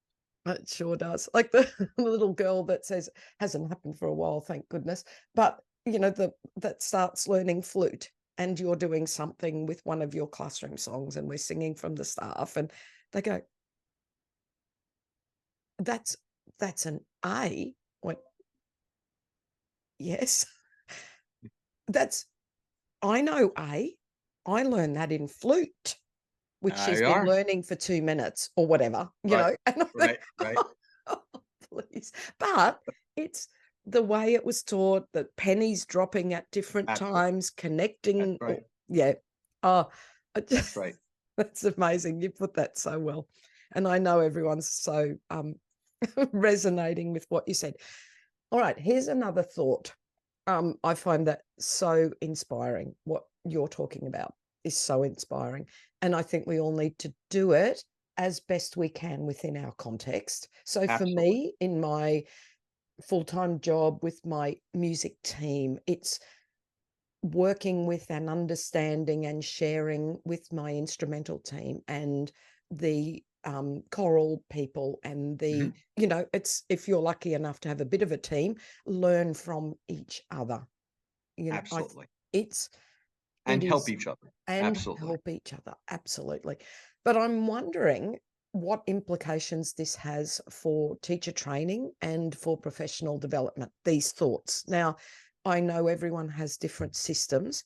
It sure does. Like the little girl that says hasn't happened for a while, thank goodness. But that starts learning flute, and you're doing something with one of your classroom songs, and we're singing from the staff, and they go, "That's an A." Went, yes, that's I know A. I learned that in flute, which There she's you been are. learning for 2 minutes or whatever, Right, and I think, right, right. "Oh, please." But it's the way it was taught, that pennies dropping at different That's right. times, That's connecting, right. yeah. Oh, I That's just right. that's amazing. You put that so well. And I know everyone's so resonating with what you said. All right, here's another thought. I find that so inspiring. What you're talking about is so inspiring. And I think we all need to do it as best we can within our context. So for Absolutely. me, in my full-time job with my music team, it's working with and understanding and sharing with my instrumental team and the choral people and Hmm. it's, if you're lucky enough to have a bit of a team, learn from each other. I Absolutely. it's And it help is, each other. and Absolutely. help each other, absolutely. But I'm wondering what implications this has for teacher training and for professional development, these thoughts. Now, I know everyone has different systems,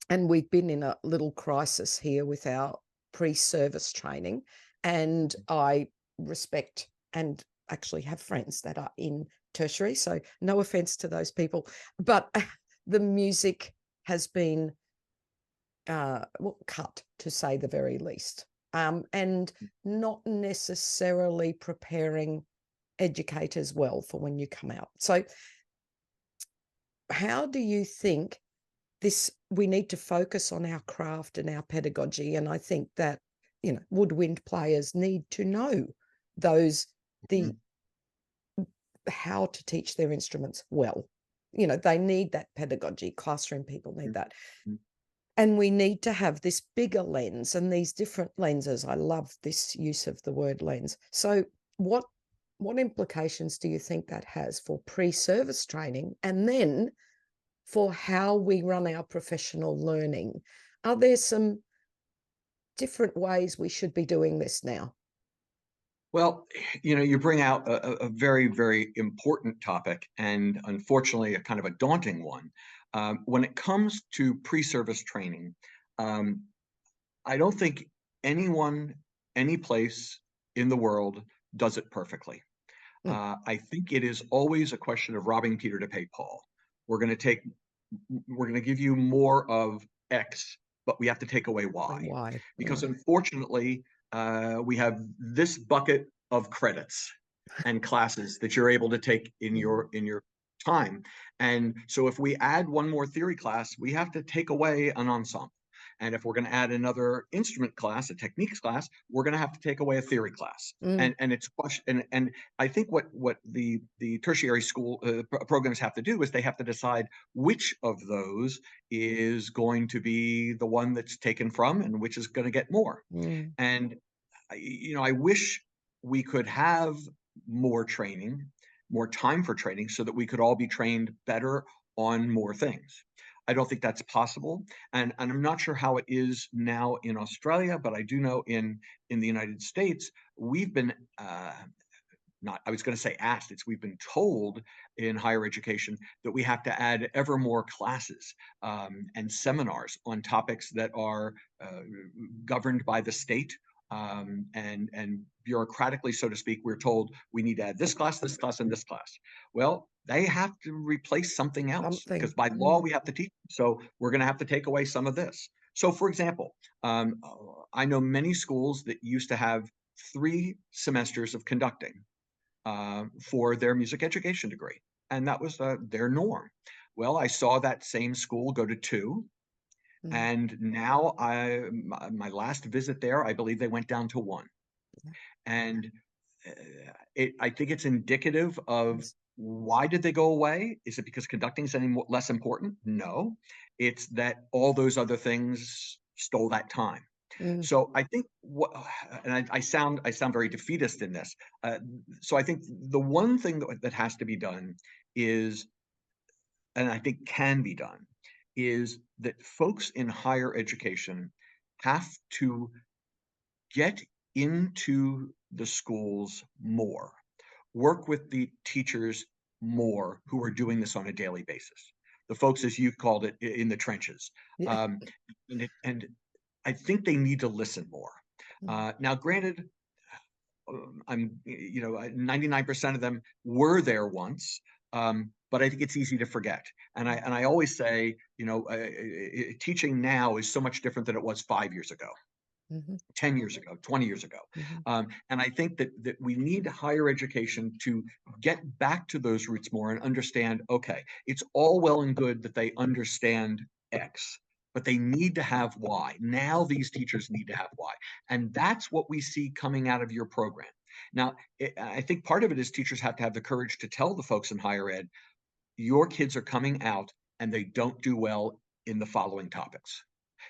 and we've been in a little crisis here with our pre-service training, and I respect and actually have friends that are in tertiary, so no offense to those people, but the music has been cut, to say the very least, and not necessarily preparing educators well for when you come out. So how do you think we need to focus on our craft and our pedagogy? And I think that woodwind players need to know those the Mhm. how to teach their instruments well. They need that pedagogy. Classroom people need that. Mhm. And we need to have this bigger lens and these different lenses. I love this use of the word lens. So what implications do you think that has for pre-service training, and then for how we run our professional learning? Are there some different ways we should be doing this now? Well, you bring out a very, very important topic, and unfortunately, a kind of a daunting one. When it comes to pre-service training, um, I don't think anyone, any place in the world does it perfectly. Mm, I think it is always a question of robbing Peter to pay Paul. We're going to take, we're going to give you more of X, but we have to take away like Y, why? because unfortunately, we have this bucket of credits and classes that you're able to take in your time. And so if we add one more theory class, we have to take away an ensemble. And if we're going to add another instrument class, a techniques class, we're going to have to take away a theory class. And it's and I think what the tertiary school programs have to do is they have to decide which of those is going to be the one that's taken from and which is going to get more. And I wish we could have more training, more time for training, so that we could all be trained better on more things. I don't think that's possible, and I'm not sure how it is now in Australia, but I do know in the United States we've been not, I was going to say asked, we've been told in higher education that we have to add ever more classes and seminars on topics that are governed by the state and bureaucratically, so to speak. We're told we need to add this class, and this class. Well, they have to replace something else because by law we have to teach. So we're going to have to take away some of this. So, for example, I know many schools that used to have 3 semesters of conducting for their music education degree, and that was their norm. Well, I saw that same school go to 2, and now my last visit there, I believe they went down to 1. And I think it's indicative of why did they go away? Is it because conducting is any less important? No, it's that all those other things stole that time. So I think and I sound very defeatist in this. So I think the one thing that has to be done is, and I think can be done, is that folks in higher education have to get into the schools more, work with the teachers more who are doing this on a daily basis. The folks, as you called it, in the trenches. And I think they need to listen more. Now, granted, I'm 99% of them were there once, but I think it's easy to forget. And I always say, teaching now is so much different than it was 5 years ago. 10 years ago, 20 years ago. And I think that we need higher education to get back to those roots more and understand, okay, it's all well and good that they understand X, but they need to have Y. Now these teachers need to have Y. And that's what we see coming out of your program. Now, I think part of it is teachers have to have the courage to tell the folks in higher ed, your kids are coming out and they don't do well in the following topics.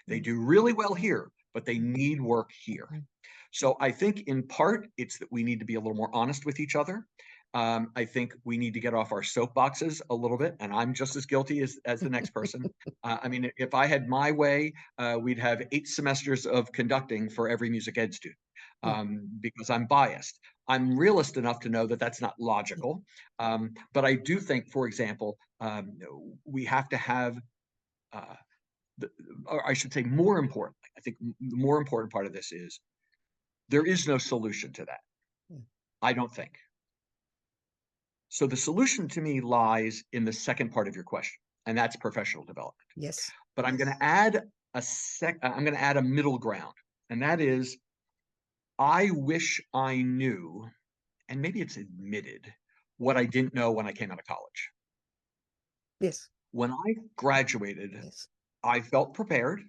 They do really well here, but they need work here. So I think in part, it's that we need to be a little more honest with each other. I think we need to get off our soapboxes a little bit, and I'm just as guilty as the next person. I mean, if I had my way, we'd have 8 semesters of conducting for every music ed student because I'm biased. I'm realist enough to know that that's not logical. But I do think, for example, we have to have or I should say more importantly, I think the more important part of this is there is no solution to that. I don't think. So the solution to me lies in the second part of your question, and that's professional development. Yes. But I'm going to add a middle ground, and that is I wish I knew, and maybe it's admitted, what I didn't know when I came out of college. Yes. When I graduated, I felt prepared,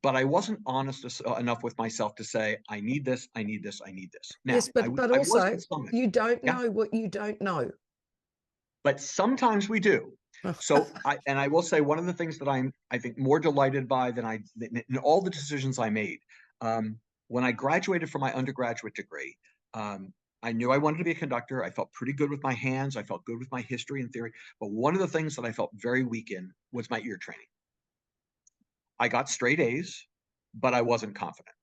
but I wasn't honest enough with myself to say, I need this, I need this, I need this. Now, yes, but also, you don't know what you don't know. But sometimes we do. So, I will say one of the things that I think more delighted by than in all the decisions I made, when I graduated from my undergraduate degree, I knew I wanted to be a conductor. I felt pretty good with my hands. I felt good with my history and theory. But one of the things that I felt very weak in was my ear training. I got straight A's, but I wasn't confident.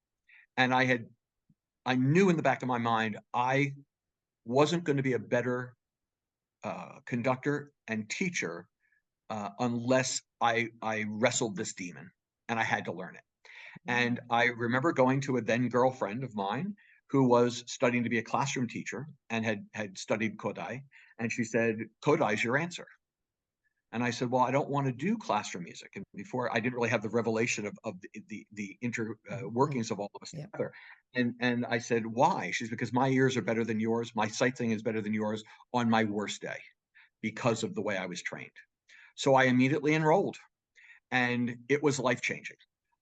And I knew in the back of my mind, I wasn't going to be a better conductor and teacher unless I wrestled this demon, and I had to learn it. And I remember going to a then girlfriend of mine who was studying to be a classroom teacher and had studied Kodai. And she said, Kodai's your answer. And I said, well, I don't want to do classroom music. And before, I didn't really have the revelation of the inter Mhm. workings of all of us Yeah. together. And I said, why? She's, because my ears are better than yours. My sighting is better than yours on my worst day because of the way I was trained. So I immediately enrolled, and it was life changing.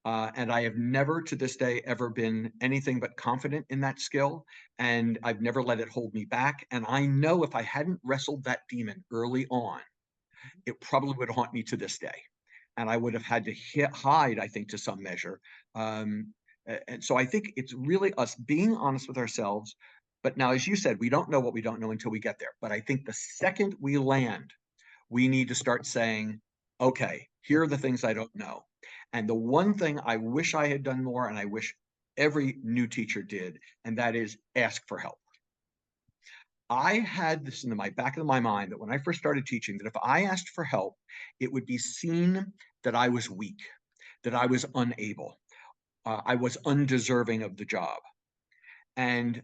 And I have never to this day ever been anything but confident in that skill. And I've never let it hold me back. And I know if I hadn't wrestled that demon early on, it probably would haunt me to this day. And I would have had to hide, I think, to some measure. Um, and so I think it's really us being honest with ourselves. But now, as you said, we don't know what we don't know until we get there. But I think the second we land, we need to start saying, okay, here are the things I don't know. And the one thing I wish I had done more, and I wish every new teacher did, and that is ask for help. I had this in the back of my mind that when I first started teaching, that if I asked for help, it would be seen that I was weak, that I was unable, I was undeserving of the job. And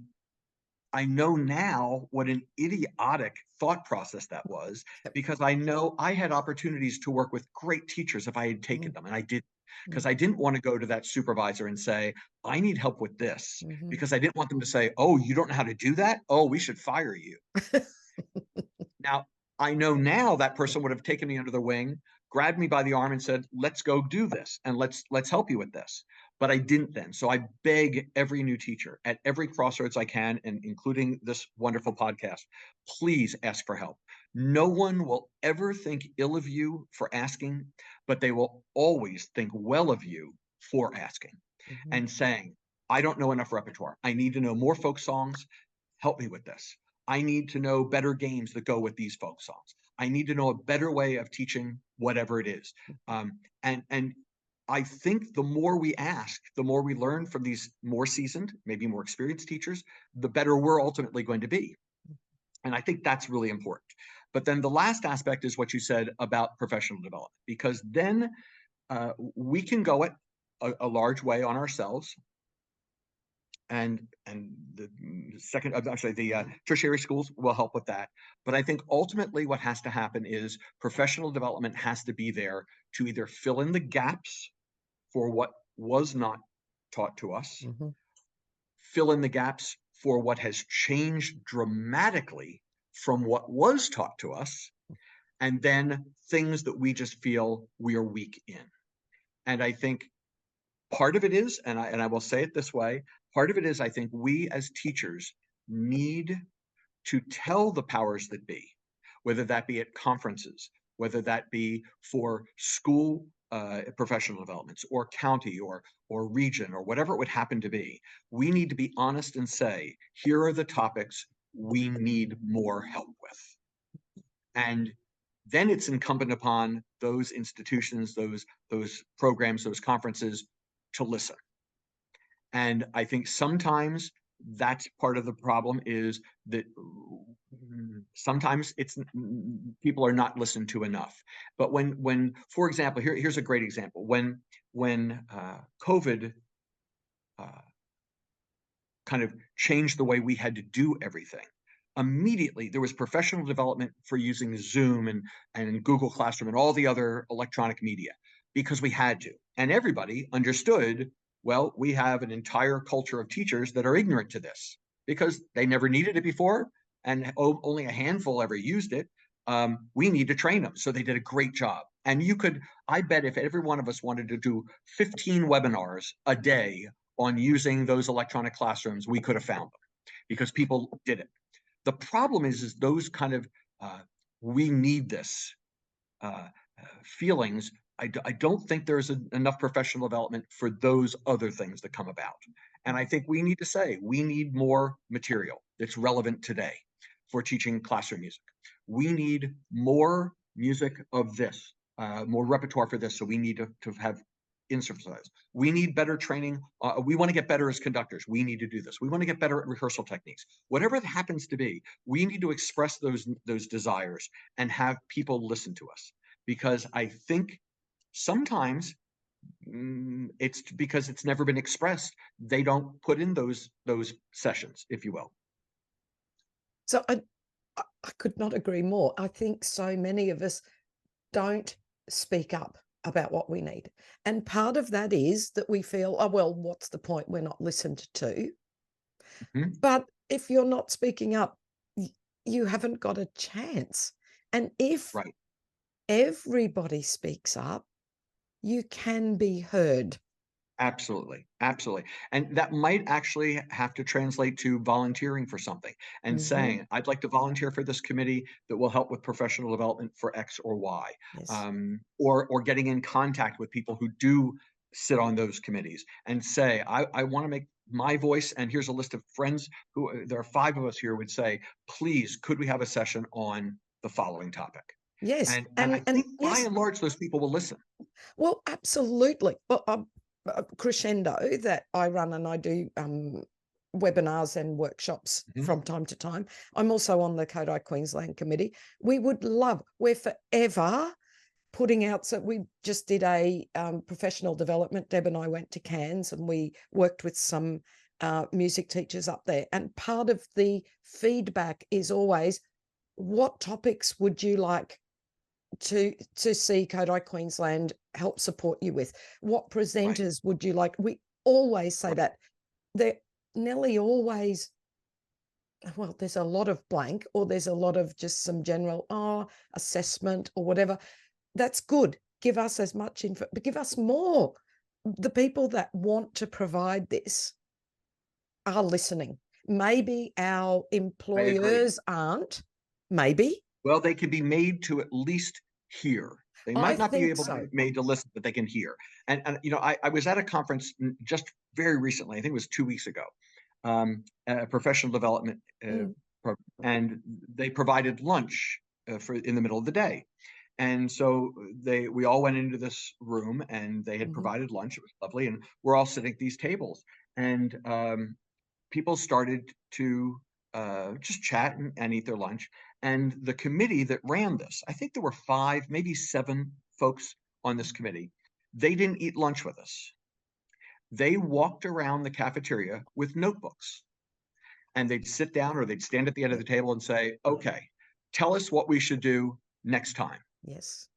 I know now what an idiotic thought process that was, Yep. because I know I had opportunities to work with great teachers if I had taken Mm, them, and I did, mm, because I didn't want to go to that supervisor and say, I need help with this, mhm. because I didn't want them to say, oh, you don't know how to do that? Oh, we should fire you. Now, I know now that person would have taken me under the wing, grabbed me by the arm and said, let's go do this, and let's help you with this. But I didn't then. So I beg every new teacher at every crossroads I can, and including this wonderful podcast, please ask for help. No one will ever think ill of you for asking, but they will always think well of you for asking Mhm. and saying, I don't know enough repertoire. I need to know more folk songs. Help me with this. I need to know better games that go with these folk songs. I need to know a better way of teaching whatever it is. And I think the more we ask, the more we learn from these more seasoned, maybe more experienced teachers, the better we're ultimately going to be. And I think that's really important. But then the last aspect is what you said about professional development, because then we can go it a large way on ourselves, and the second, actually the tertiary schools will help with that. But I think ultimately what has to happen is professional development has to be there to either fill in the gaps for what was not taught to us, Mhm. fill in the gaps for what has changed dramatically from what was taught to us, and then things that we just feel we are weak in. And I think part of it is, and I will say it this way, part of it is, I think we as teachers need to tell the powers that be, whether that be at conferences, whether that be for school professional developments, or county, or region, or whatever it would happen to be. We need to be honest and say, here are the topics we need more help with. And then it's incumbent upon those institutions, those programs, those conferences, to listen. And I think sometimes that's part of the problem, is that sometimes it's people are not listened to enough. But when for example, here's a great example. When COVID uh, kind of changed the way we had to do everything, immediately there was professional development for using Zoom and Google Classroom and all the other electronic media, because we had to. And everybody understood, well, we have an entire culture of teachers that are ignorant to this because they never needed it before, and only a handful ever used it. We need to train them. So they did a great job. And I bet if every one of us wanted to do 15 webinars a day on using those electronic classrooms, we could have found them because people did it. The problem is those kind of we need this feelings. I don't think there's enough professional development for those other things that come about. And I think we need to say we need more material that's relevant today for teaching classroom music. We need more music of this, more repertoire for this. So we need to have instances. We need better training. We want to get better as conductors. We need to do this. We want to get better at rehearsal techniques. Whatever it happens to be, we need to express those desires and have people listen to us. Because I think sometimes it's because it's never been expressed. They don't put in those sessions, if you will. So I could not agree more. I think so many of us don't speak up about what we need. And part of that is that we feel, oh, well, what's the point? We're not listened to. Hmm. But if you're not speaking up, you haven't got a chance. And if Right. everybody speaks up, you can be heard. Absolutely. Absolutely. And that might actually have to translate to volunteering for something and Mm-hmm. saying, I'd like to volunteer for this committee that will help with professional development for X or Y, Yes. or getting in contact with people who do sit on those committees and say, I want to make my voice, and here's a list of friends who there are 5 of us here would say, please, could we have a session on the following topic? Yes. And I And think by yes, and large, those people will listen. well, absolutely. Well, Crescendo that I run, and I do webinars and workshops Mhm. from time to time. I'm also on the Kodai Queensland committee. We're forever putting out, so we just did a professional development. Deb and I went to Cairns and we worked with some music teachers up there. And part of the feedback is always, what topics would you like to see Kodai Queensland help support you with? What Right. presenters would you like? We always say Right. that. They're nearly always, well, there's a lot of blank, or there's a lot of just some general assessment or whatever. That's good. Give us as much info, but give us more. The people that want to provide this are listening. Maybe our I agree. employers aren't. Maybe. Well, they can be made to at least hear. They I might not be think able to so. be made to listen, but they can hear. And I was at a conference just very recently. I think it was 2 weeks ago, a professional development Mm, program, and they provided lunch for in the middle of the day. And so we all went into this room, and they had mhm, provided lunch. It was lovely, and we're all sitting at these tables, and people started to just chat and eat their lunch. And the committee that ran this, I think there were 5, maybe 7 folks on this committee. They didn't eat lunch with us. They walked around the cafeteria with notebooks, and they'd sit down or they'd stand at the end of yeah, the table and say, okay, tell us what we should do next time. yes.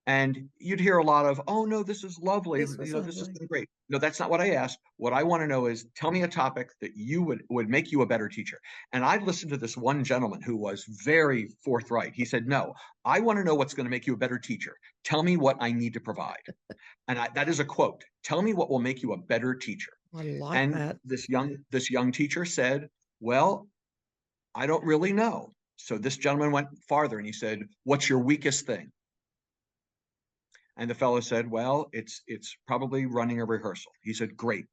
And you'd hear a lot of, oh no, this is lovely. This was This has lovely. been great. No, that's not what I asked. What I want to know is, tell me a topic that you would make you a better teacher. And I listened to this one gentleman who was very forthright. He said, no, I want to know what's going to make you a better teacher. Tell me what I need to provide. And that is a quote. Tell me what will make you a better teacher. I like And that. this young teacher said, well, I don't really know. So this gentleman went farther and he said, what's your weakest thing? And the fellow said, well, it's probably running a rehearsal. He said, great.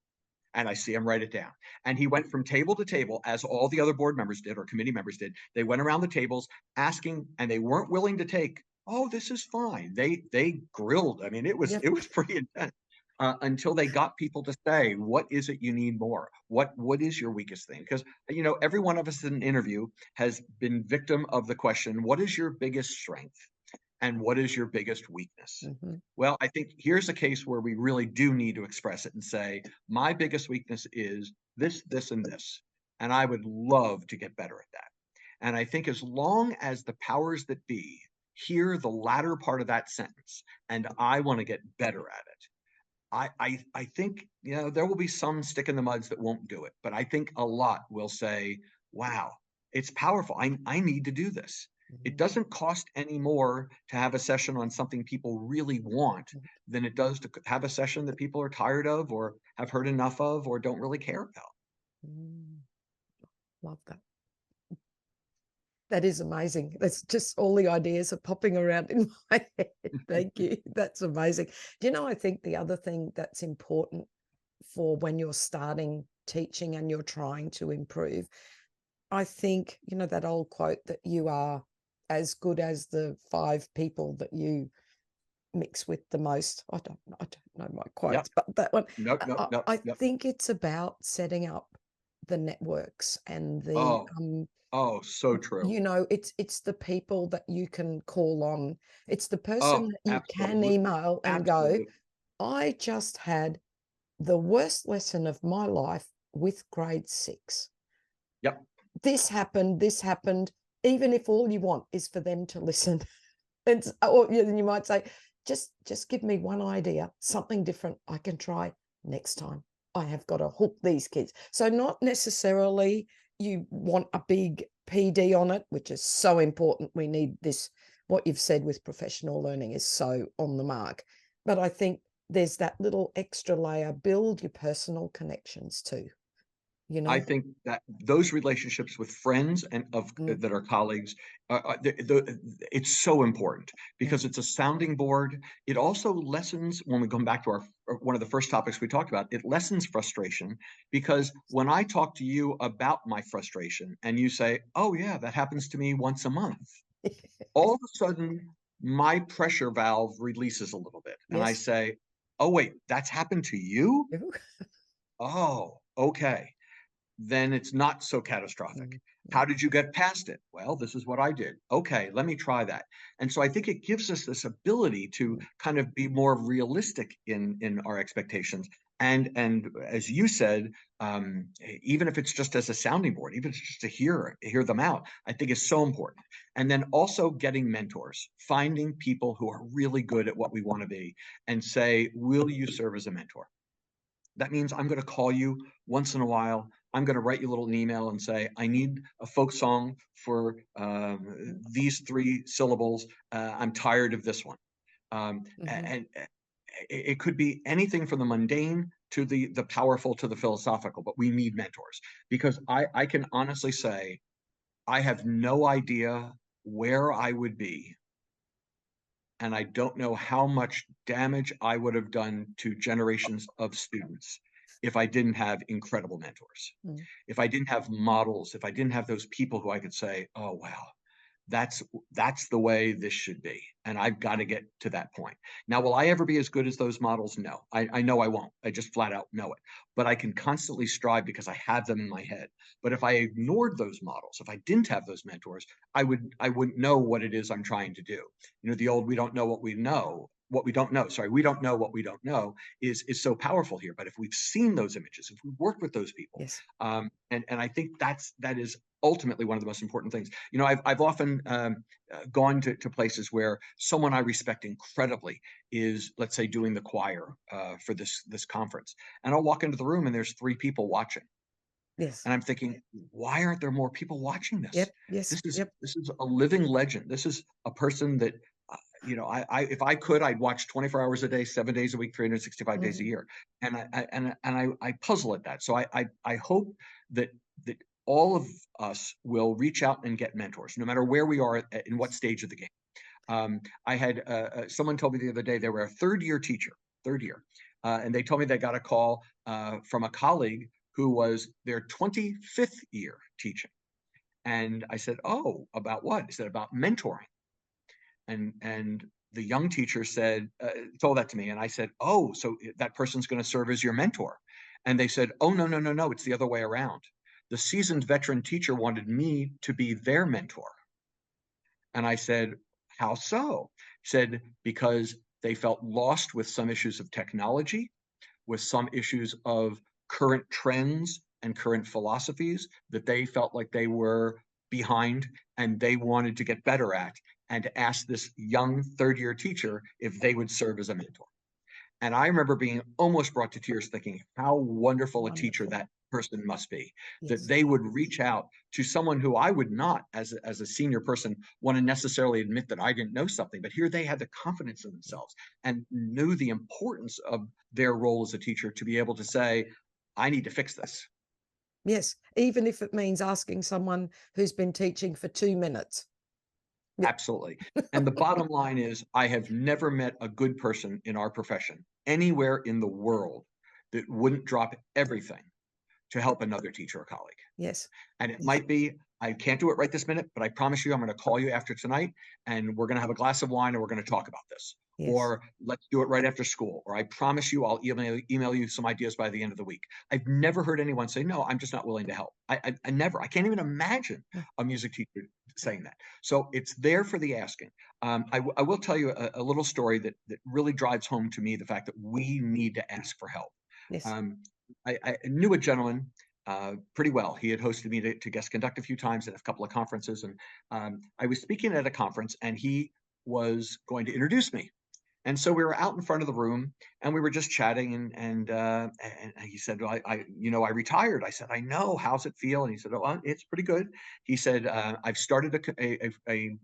And I see him write it down. And he went from table to table, as all the other board members did or committee members did. They went around the tables asking, and they weren't willing to take, oh, this is fine. They grilled. I mean, it was Yep. it was pretty intense. Until they got people to say, what is it you need more? What is your weakest thing? Because every one of us in an interview has been victim of the question, what is your biggest strength? And what is your biggest weakness? Mhm. Well, I think here's a case where we really do need to express it and say, my biggest weakness is this, this, and this. And I would love to get better at that. And I think as long as the powers that be hear the latter part of that sentence, and I want to get better at it, I think there will be some stick in the muds that won't do it, but I think a lot will say, "Wow, it's powerful. I need to do this." It Mhm. doesn't cost any more to have a session on something people really want than it does to have a session that people are tired of or have heard enough of or don't really care about. Mm, love that. That is amazing. That's just all the ideas are popping around in my head. Thank you. That's amazing. Do you know, I think the other thing that's important for when you're starting teaching and you're trying to improve, I think, that old quote that you are as good as the 5 people that you mix with the most. I don't know my Yep. quotes, but that one, Nope. Nope. I, Nope. I Yep. think it's about setting up the networks and the Oh. Oh, so true. it's the people that you can call on. It's the person Oh, that you can absolutely. email and go, Absolutely. I just had the worst lesson of my life with grade 6. Yep. This happened, even if all you want is for them to listen. Or then you might say, just give me one idea, something different I can try next time. I have got to hook these kids. So not necessarily you want a big PD on it, which is so important. We need this. What you've said with professional learning is so on the mark. But I think there's that little extra layer, build your personal connections too, you I know? think that those relationships with friends and Mm, that are colleagues, it's so important mm. because it's a sounding board. It also lessens, when we come back to our one of the first topics we talked about, it lessens frustration because when I talk to you about my frustration and you say, "Oh yeah, that happens to me once a month," all of a sudden my pressure valve releases a little bit, and I Yes. say, "Oh wait, that's happened to you? Ooh. Oh, okay." Then it's not so catastrophic. Mm, How mm, did you get past it? Well, this is what I did. Okay, let me try that. And so I think it gives us this ability to mm. kind of be more realistic in our expectations. And as you said, even if it's just as a sounding board, even if it's just to hear them out, I think is so important. And then also getting mentors, finding people who are really good at what we want to be, and say, "Will you serve as a mentor?" That means I'm going to call you once in a while. I'm going to write you a little email and say, I need a folk song for these 3 syllables. I'm tired of this one. Mhm. And it could be anything from the mundane to the powerful to the philosophical, but we need mentors because I can honestly say I have no idea where I would be, and I don't know how much damage I would have done to generations of students if I didn't have incredible mentors. Mm. If I didn't have models, if I didn't have those people who I could say, "Oh wow, that's that's the way this should be," and I've got to get to that point. Now, will I ever be as good as those models? No, I know I won't. I just flat out know it. But I can constantly strive because I have them in my head. But if I ignored those models, if I didn't have those mentors, I wouldn't know what it is I'm trying to do. You know, the old "we don't know what we know." What we don't know, sorry, we don't know what we don't know is so powerful here. But if we've seen those images, if we've worked with those people, Yes. and I think that is ultimately one of the most important things. You know, I've often gone to places where someone I respect incredibly is, let's say, doing the choir for this conference, and I'll walk into the room and there's 3 people watching, Yes. and I'm thinking, why aren't there more people watching this? Yep. Yes. This is Yep. this is a living legend. This is a person that. You know, if I could, I'd watch 24 hours a day, 7 days a week, 365 days a Mhm. year, and I puzzle at that. So I hope that that all of us will reach out and get mentors, no matter where we are in what stage of the game. I had someone told me the other day they were a third year teacher, third year, and they told me they got a call from a colleague who was their 25th year teaching, and I said, "Oh, about what?" He said, "About mentoring." And the young teacher said, told that to me, and I said, "Oh, so that person's going to serve as your mentor?" And they said, "Oh, no, no, no, no, it's the other way around. The seasoned veteran teacher wanted me to be their mentor." And I said, "How so?" He said, "Because they felt lost with some issues of technology, with some issues of current trends and current philosophies that they felt like they were behind and they wanted to get better at, and to ask this young third year teacher if they would serve as a mentor." And I remember being almost brought to tears thinking how wonderful a teacher Wonderful. that person must be, that Yes. they would reach out to someone who I would not, as a senior person, want to necessarily admit that I didn't know something. But here they had the confidence in Yeah. themselves and knew the importance of their role as a teacher to be able to say, I need to fix this. Yes. Even if it means asking someone who's been teaching for 2 minutes. Yeah. Absolutely. And the bottom line is, I have never met a good person in our profession anywhere in the world that wouldn't drop everything to help another teacher or colleague. Yes. And it Yes. might be, I can't do it right this minute, but I promise you, I'm going to call you after tonight and we're going to have a glass of wine and we're going to talk about this. Yes. Or let's do it right after school. Or I promise you, I'll email you some ideas by the end of the week. I've never heard anyone say, no, I'm just not willing to help. I never, I can't even imagine No. a music teacher saying that. So it's there for the asking. I will tell you a little story that really drives home to me the fact that we need to ask for help. Yes. Um, I knew a gentleman pretty well. He had hosted me to guest conduct a few times at a couple of conferences, and I was speaking at a conference, and he was going to introduce me. And so we were out in front of the room and we were just chatting and he said, well, I retired. I said, I know. How's it feel? And he said, oh, it's pretty good. He said, I've started a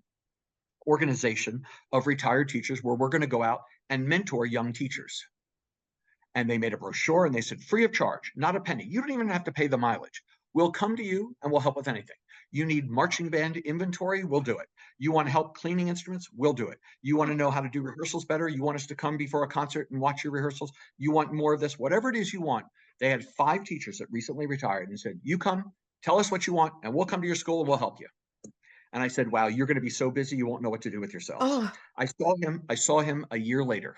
organization of retired teachers where we're going to go out and mentor young teachers. And they made a brochure and they said, free of charge, not a penny. You don't even have to pay the mileage. We'll come to you and we'll help with anything. You need marching band inventory, we'll do it. You want help cleaning instruments, we'll do it. You want to know how to do rehearsals better, you want us to come before a concert and watch your rehearsals, you want more of this, whatever it is you want. They had 5 teachers that recently retired and said, you come, tell us what you want, and we'll come to your school and we'll help you. And I said, wow, you're going to be so busy, you won't know what to do with yourselves. Oh, I saw him a year later.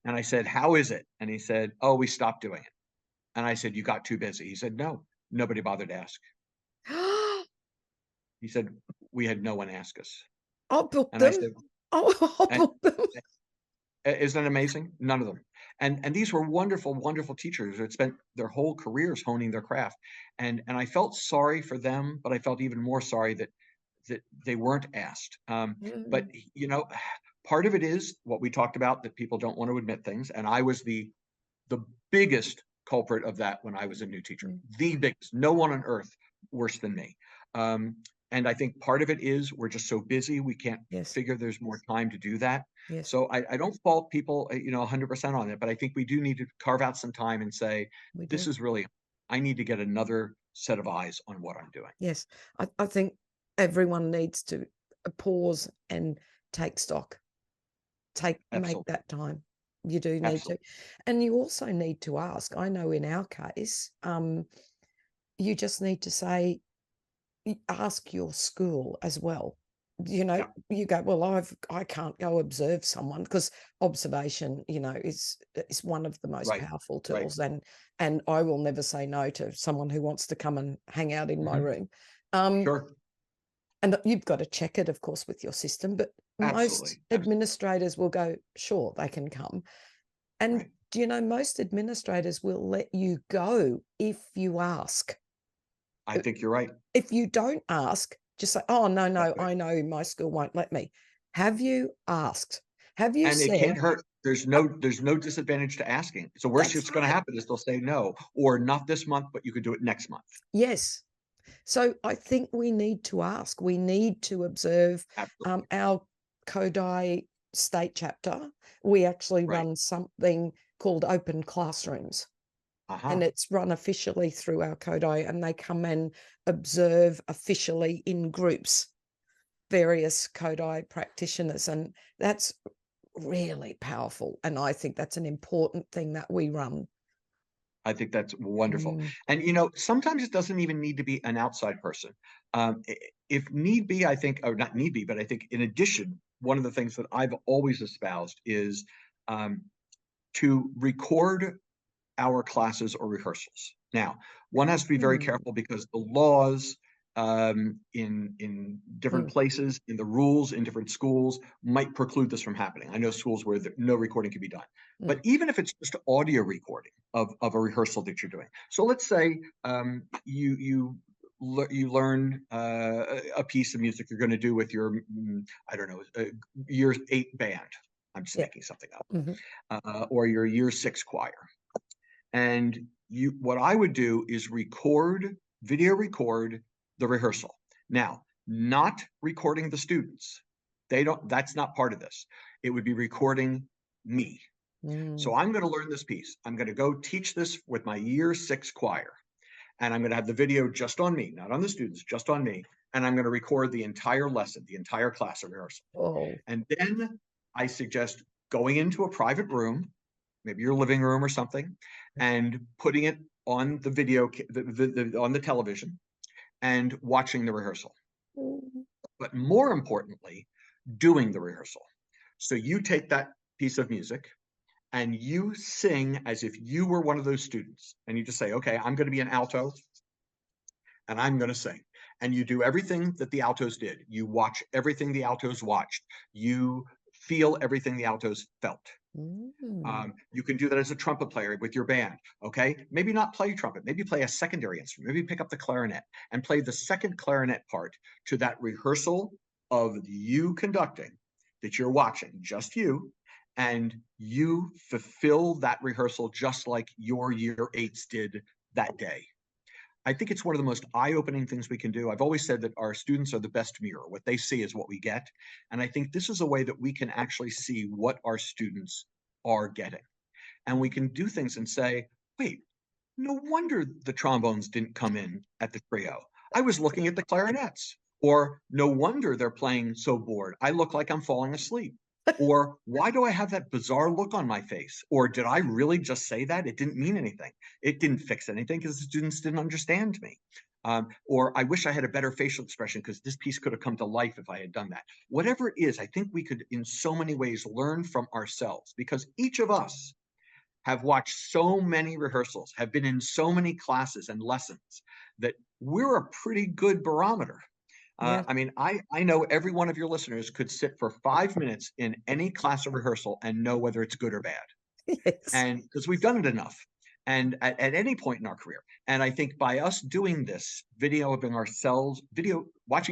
And I said, how is it? And he said, oh, we stopped doing it. And I said, you got too busy. He said, no, nobody bothered to ask. He said, we had no one ask us. I'll book And I them. said, I'll and, book them. isn't that amazing? None of them. And these were wonderful, wonderful teachers who had spent their whole careers honing their craft. And I felt sorry for them, but I felt even more sorry that they weren't asked. But, part of it is what we talked about, that people don't want to admit things. And I was the biggest culprit of that when I was a new teacher, the biggest, no one on earth worse than me. And I think part of it is we're just so busy, we can't figure there's more time to do that. Yes. So I don't fault people, 100% on it, but I think we do need to carve out some time and say, this is really, I need to get another set of eyes on what I'm doing. Yes. I think everyone needs to pause and take stock, make that time. You do need to. And you also need to ask, I know in our case, you just need to say, ask your school as well. You go, well, I can't go observe someone, because observation, is one of the most powerful tools. And I will never say no to someone who wants to come and hang out in my room. Sure. And you've got to check it, of course, with your system, but most administrators will go, sure, they can come. And most administrators will let you go if you ask. I think you're right. If you don't ask, just say, oh, no, I know my school won't let me. Have you asked? Have you said? And it can't hurt. There's no disadvantage to asking. So worst that's going to happen is they'll say no, or not this month, but you could do it next month. Yes. So I think we need to ask. We need to observe. Our Kodai state chapter, we actually run something called Open Classrooms. And it's run officially through our Kodai, and they come and observe officially in groups, various Kodai practitioners. And that's really powerful. And I think that's an important thing that we run. I think that's wonderful. And, sometimes it doesn't even need to be an outside person. If need be, I think, or not need be, but I think in addition, one of the things that I've always espoused is to record our classes or rehearsals. Now, one has to be very careful because the laws in different places, in the rules in different schools, might preclude this from happening. I know schools where no recording can be done. But even if it's just audio recording of a rehearsal that you're doing. So let's say you learn a piece of music you're going to do with your, year 8 band. I'm just making something up. Or your year 6 choir. And what I would do is video record the rehearsal. Now, not recording the students. That's not part of this. It would be recording me. So I'm going to learn this piece. I'm going to go teach this with my year 6 choir. And I'm going to have the video just on me, not on the students, just on me. And I'm going to record the entire lesson, the entire class of rehearsal. And then I suggest going into a private room, maybe your living room or something, and putting it on the video, on the television, and watching the rehearsal. But more importantly, doing the rehearsal. So you take that piece of music and you sing as if you were one of those students. And you just say, okay, I'm going to be an alto and I'm going to sing. And you do everything that the altos did. You watch everything the altos watched. You feel everything the altos felt. You can do that as a trumpet player with your band. Okay, maybe not play trumpet, maybe play a secondary instrument, maybe pick up the clarinet and play the second clarinet part to that rehearsal of you conducting. that you're watching, just you, and you fulfill that rehearsal just like your year eights did that day. I think it's one of the most eye-opening things we can do. I've always said that our students are the best mirror. What they see is what we get. And I think this is a way that we can actually see what our students are getting. And we can do things and say, wait, no wonder the trombones didn't come in at the trio. I was looking at the clarinets. Or no wonder they're playing so bored. I look like I'm falling asleep. Or why do I have that bizarre look on my face? Or did I really just say that? It didn't mean anything. It didn't fix anything because the students didn't understand me. Or I wish I had a better facial expression because this piece could have come to life if I had done that. Whatever it is, I think we could in so many ways learn from ourselves, because each of us have watched so many rehearsals, have been in so many classes and lessons, that we're a pretty good barometer. Yeah. I mean, I know every one of your listeners could sit for 5 minutes in any class of rehearsal and know whether it's good or bad. Yes. And because we've done it enough. And at any point in our career. And I think by us doing this, watching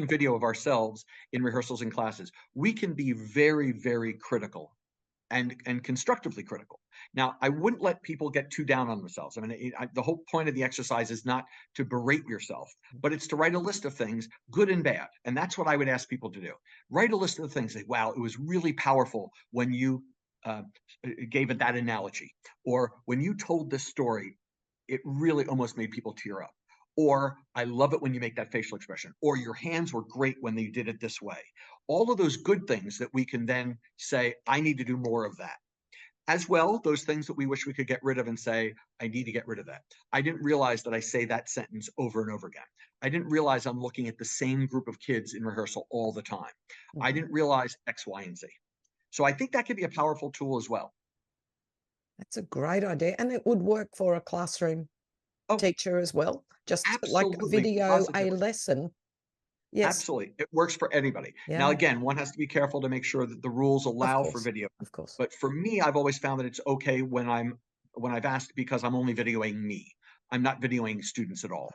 video of ourselves in rehearsals and classes, we can be very, very critical and constructively critical. Now, I wouldn't let people get too down on themselves. I mean, the whole point of the exercise is not to berate yourself, but it's to write a list of things, good and bad. And that's what I would ask people to do. Write a list of the things. Like, wow, it was really powerful when you gave it that analogy, or when you told this story, it really almost made people tear up. Or I love it when you make that facial expression, or your hands were great when they did it this way. All of those good things that we can then say, I need to do more of that. As well, those things that we wish we could get rid of and say, I need to get rid of that. I didn't realize that I say that sentence over and over again. I didn't realize I'm looking at the same group of kids in rehearsal all the time. I didn't realize X, Y, and Z. So I think that could be a powerful tool as well. That's a great idea. And it would work for a classroom teacher as well. Just like video a lesson. Yes. Absolutely. It works for anybody. Yeah. Now, again, one has to be careful to make sure that the rules allow for video. Of course. But for me, I've always found that it's okay when I've asked, because I'm only videoing me. I'm not videoing students at all.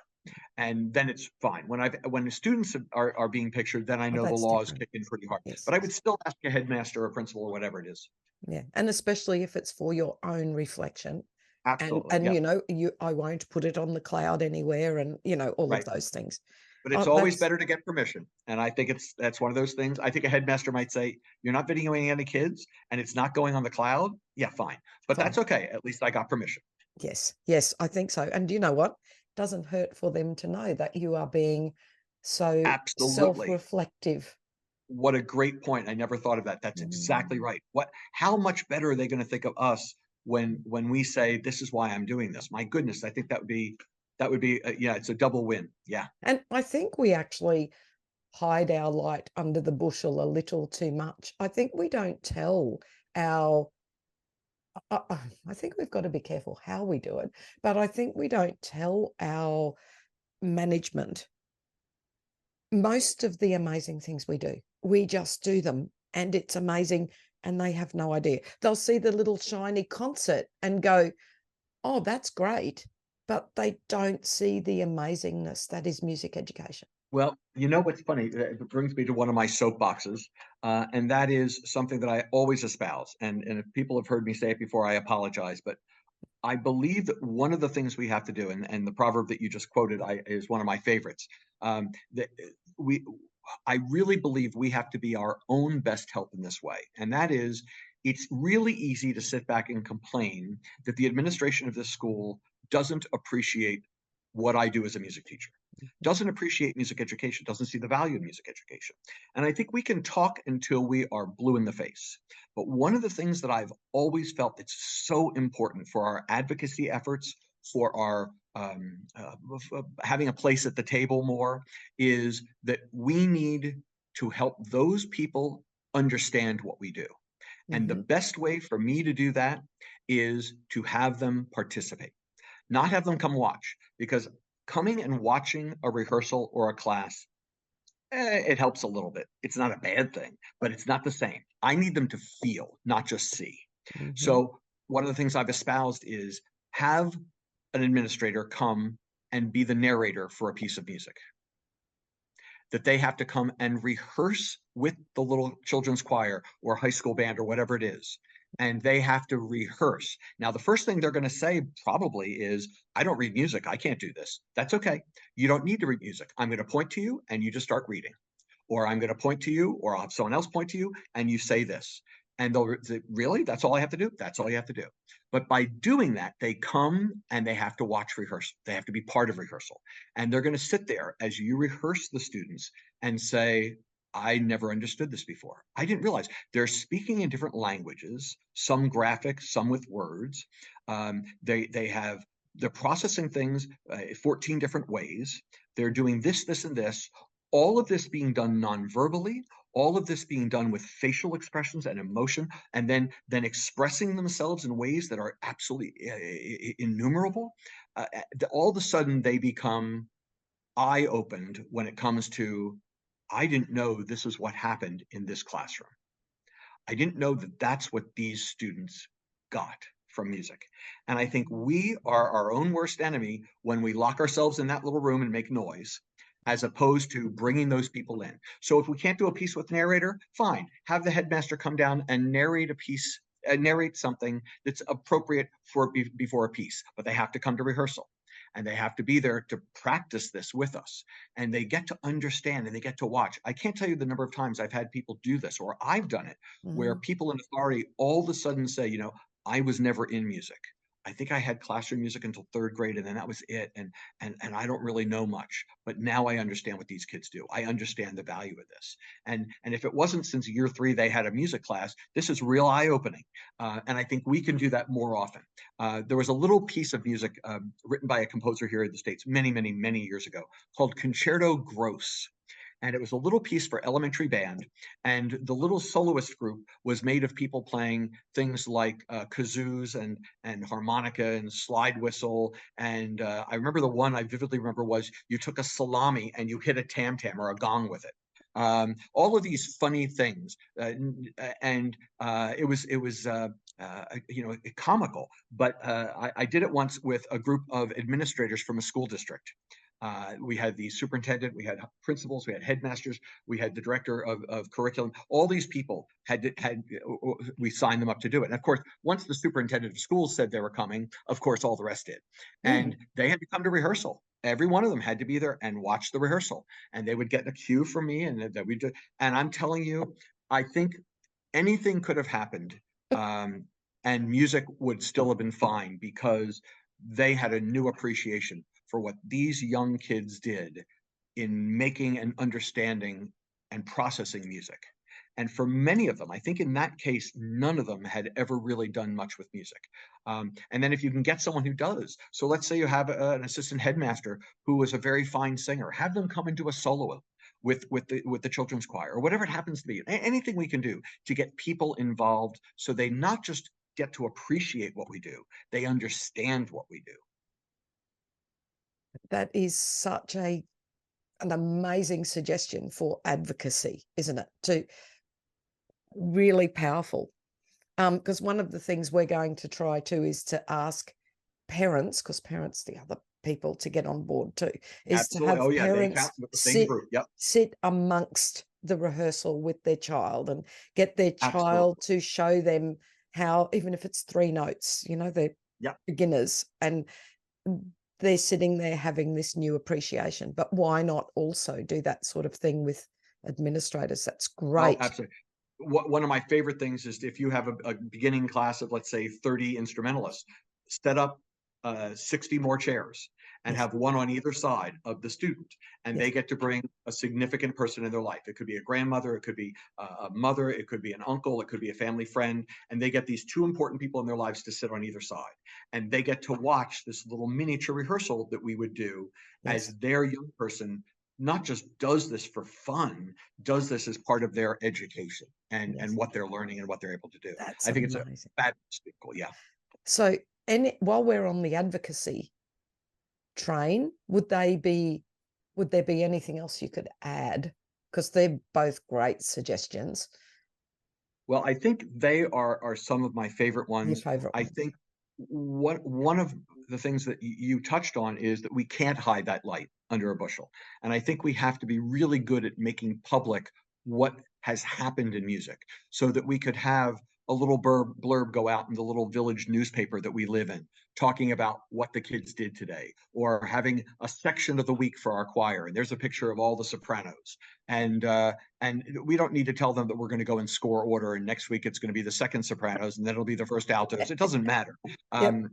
And then it's fine. When the students are being pictured, then I know the laws kick in pretty hard. Yes. But I would still ask a headmaster or a principal or whatever it is. Yeah. And especially if it's for your own reflection. Absolutely. And yep. I won't put it on the cloud anywhere, and all right. of those things. But it's always better to get permission. And I think that's one of those things. I think a headmaster might say, you're not videoing any kids and it's not going on the cloud. Yeah, fine. But that's okay. At least I got permission. Yes. Yes, I think so. And you know what? It doesn't hurt for them to know that you are being so self-reflective. What a great point. I never thought of that. That's exactly right. How much better are they going to think of us when we say, this is why I'm doing this? My goodness, I think that would be it's a double win. Yeah. And I think we actually hide our light under the bushel a little too much. I think we don't tell I think we've got to be careful how we do it, but I think we don't tell our management most of the amazing things we do. We just do them and it's amazing, and they have no idea. They'll see the little shiny concert and go, oh, that's great. But they don't see the amazingness that is music education. Well, you know what's funny? It brings me to one of my soapboxes, and that is something that I always espouse. And if people have heard me say it before, I apologize. But I believe that one of the things we have to do, and the proverb that you just quoted is one of my favorites, that I really believe we have to be our own best help in this way. And that is, it's really easy to sit back and complain that the administration of this school doesn't appreciate what I do as a music teacher, doesn't appreciate music education, doesn't see the value of music education. And I think we can talk until we are blue in the face. But one of the things that I've always felt that's so important for our advocacy efforts, for our having a place at the table more, is that we need to help those people understand what we do. And the best way for me to do that is to have them participate. Not have them come watch, because coming and watching a rehearsal or a class, it helps a little bit. It's not a bad thing, but it's not the same. I need them to feel, not just see. So one of the things I've espoused is have an administrator come and be the narrator for a piece of music. that they have to come and rehearse with the little children's choir or high school band or whatever it is. And they have to rehearse. Now, the first thing they're going to say probably is, I don't read music. I can't do this. That's okay. You don't need to read music. I'm going to point to you and you just start reading. Or I'm going to point to you, or I'll have someone else point to you and you say this. And they'll say, really? That's all I have to do? That's all you have to do. But by doing that, they come and they have to watch rehearsal. They have to be part of rehearsal. And they're going to sit there as you rehearse the students and say, I never understood this before. I didn't realize they're speaking in different languages, some graphic, some with words. They're processing things 14 different ways. They're doing this, this, and this. All of this being done non-verbally, all of this being done with facial expressions and emotion, and then expressing themselves in ways that are absolutely innumerable. All of a sudden, they become eye-opened when it comes to, I didn't know this is what happened in this classroom. I didn't know that that's what these students got from music. And I think we are our own worst enemy when we lock ourselves in that little room and make noise, as opposed to bringing those people in. So if we can't do a piece with narrator, fine. Have the headmaster come down and narrate a piece, narrate something that's appropriate for before a piece, but they have to come to rehearsal. And they have to be there to practice this with us. And they get to understand and they get to watch. I can't tell you the number of times I've had people do this, or I've done it, where people in authority all of a sudden say, I was never in music. I think I had classroom music until third grade, and then that was it. And I don't really know much, but now I understand what these kids do. I understand the value of this. And if it wasn't since year 3 they had a music class, this is real eye-opening. And I think we can do that more often. There was a little piece of music written by a composer here in the States many, many, many years ago called Concerto Gross. And it was a little piece for elementary band. And the little soloist group was made of people playing things like kazoos and harmonica and slide whistle. And I remember the one I vividly remember was you took a salami and you hit a tam-tam or a gong with it. All of these funny things, and it was comical. But I did it once with a group of administrators from a school district. We had the superintendent, we had principals, we had headmasters, we had the director of curriculum. All these people we signed them up to do it. And of course, once the superintendent of schools said they were coming, of course, all the rest did. And they had to come to rehearsal. Every one of them had to be there and watch the rehearsal. And they would get a cue from me, and that we do. And I'm telling you, I think anything could have happened, and music would still have been fine, because they had a new appreciation for what these young kids did in making and understanding and processing music. And for many of them, I think in that case, none of them had ever really done much with music. And then if you can get someone who does, so let's say you have an assistant headmaster who is a very fine singer, have them come and do a solo with the children's choir, or whatever it happens to be. Anything we can do to get people involved, so they not just get to appreciate what we do, they understand what we do. That is such an amazing suggestion for advocacy, isn't it? Really powerful. Because one of the things we're going to try too is to ask parents, because parents, the other people to get on board too, is Absolutely. to have parents sit amongst the rehearsal with their child and get their child to show them how, even if it's 3 notes, they're beginners, and they're sitting there having this new appreciation. But why not also do that sort of thing with administrators? That's great. Oh, absolutely. One of my favorite things is if you have a beginning class of, let's say, 30 instrumentalists, set up 60 more chairs and have one on either side of the student, and they get to bring a significant person in their life. It could be a grandmother, it could be a mother, it could be an uncle, it could be a family friend, and they get these 2 important people in their lives to sit on either side, and they get to watch this little miniature rehearsal that we would do as their young person not just does this for fun, does this as part of their education and what they're learning and what they're able to do. I think it's a fabulous vehicle. Yeah. So, while we're on the advocacy train, would there be anything else you could add? Because they're both great suggestions. Well, I think they are some of my favorite ones. I think one of the things that you touched on is that we can't hide that light under a bushel. And I think we have to be really good at making public what has happened in music so that we could have a little blurb go out in the little village newspaper that we live in, talking about what the kids did today, or having a section of the week for our choir. And there's a picture of all the sopranos. And we don't need to tell them that we're going to go in score order, and next week it's going to be the second sopranos, and then it'll be the first altos. It doesn't matter. Yep.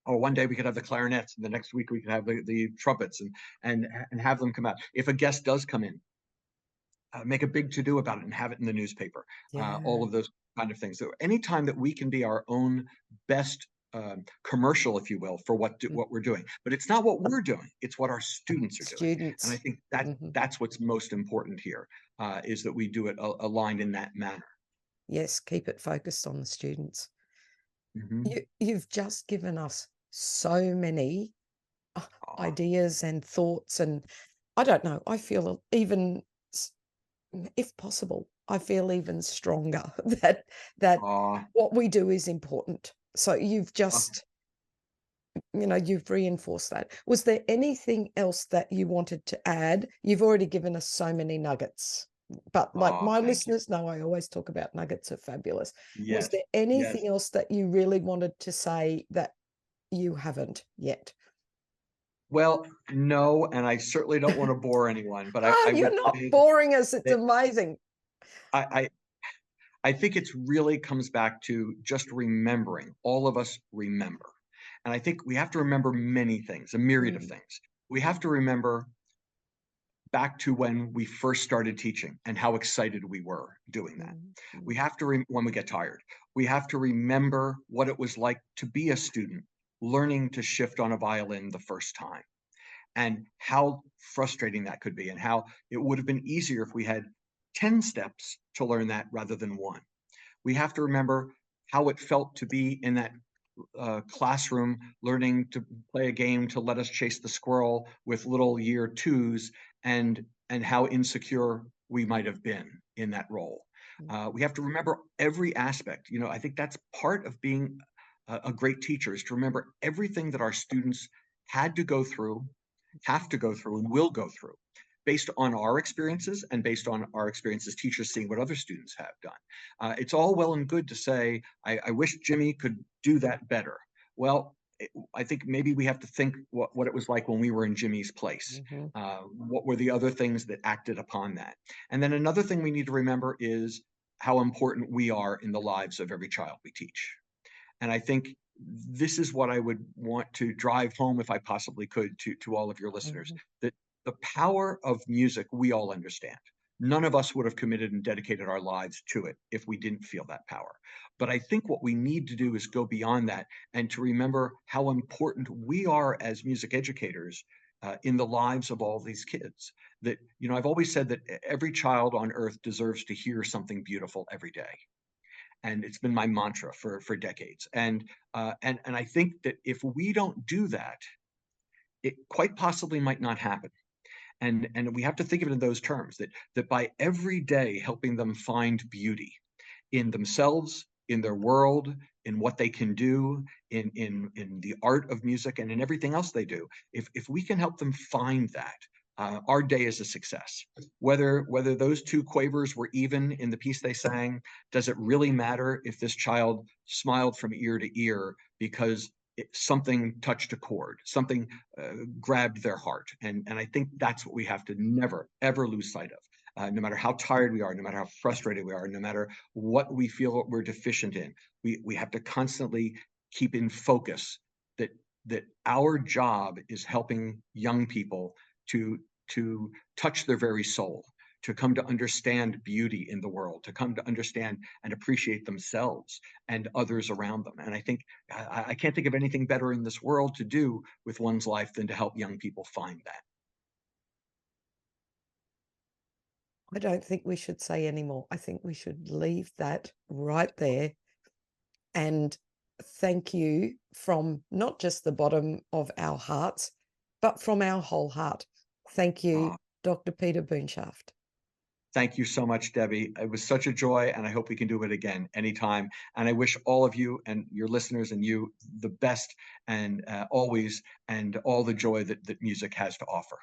Or one day we could have the clarinets, and the next week we could have the trumpets, and have them come out. If a guest does come in, make a big to do about it and have it in the newspaper. All of those kind of things. So anytime that we can be our own best commercial, if you will, for what we're doing, but it's not what we're doing; it's what our students are doing. And I think that that's what's most important here, is that we do it aligned in that manner. Yes, keep it focused on the students. Mm-hmm. You've just given us so many ideas and thoughts, and I don't know, I feel even, if possible, I feel even stronger that what we do is important. So you've just, you've reinforced that. Was there anything else that you wanted to add? You've already given us so many nuggets, but like my listeners know, I always talk about nuggets are fabulous. Yes. Was there anything else that you really wanted to say that you haven't yet? Well, no, and I certainly don't want to bore anyone, but I You're would not say boring us. It's that amazing. I think it's really comes back to just remembering. All of us remember. And I think we have to remember many things, a myriad of things. We have to remember back to when we first started teaching and how excited we were doing that. We have to, when we get tired, we have to remember what it was like to be a student learning to shift on a violin the first time, and how frustrating that could be, and how it would have been easier if we had 10 steps to learn that rather than one. We have to remember how it felt to be in that classroom learning to play a game to let us chase the squirrel with little year twos, and how insecure we might have been in that role. We have to remember every aspect. I think that's part of being a great teacher, is to remember everything that our students had to go through, have to go through, and will go through, based on our experiences and based on our experiences teachers seeing what other students have done. It's all well and good to say, I wish Jimmy could do that better. Well, I think maybe we have to think what it was like when we were in Jimmy's place. What were the other things that acted upon that? And then another thing we need to remember is how important we are in the lives of every child we teach. And I think this is what I would want to drive home, if I possibly could, to all of your listeners, that the power of music, we all understand. None of us would have committed and dedicated our lives to it if we didn't feel that power. But I think what we need to do is go beyond that, and to remember how important we are as music educators in the lives of all these kids. That, I've always said that every child on earth deserves to hear something beautiful every day. And it's been my mantra for decades. And I think that if we don't do that, it quite possibly might not happen. And we have to think of it in those terms, that by every day helping them find beauty in themselves, in their world, in what they can do, in the art of music, and in everything else they do, if we can help them find that, our day is a success. Whether those two quavers were even in the piece they sang, does it really matter if this child smiled from ear to ear because something touched a chord, something grabbed their heart? And I think that's what we have to never, ever lose sight of. No matter how tired we are, no matter how frustrated we are, no matter what we feel we're deficient in, we have to constantly keep in focus that our job is helping young people to touch their very soul, to come to understand beauty in the world, to come to understand and appreciate themselves and others around them. And I think I can't think of anything better in this world to do with one's life than to help young people find that. I don't think we should say anymore. I think we should leave that right there. And thank you from not just the bottom of our hearts, but from our whole heart. Thank you, Dr. Peter Boonshaft. Thank you so much, Debbie. It was such a joy, and I hope we can do it again anytime. And I wish all of you and your listeners and you the best, and always, and all the joy that music has to offer.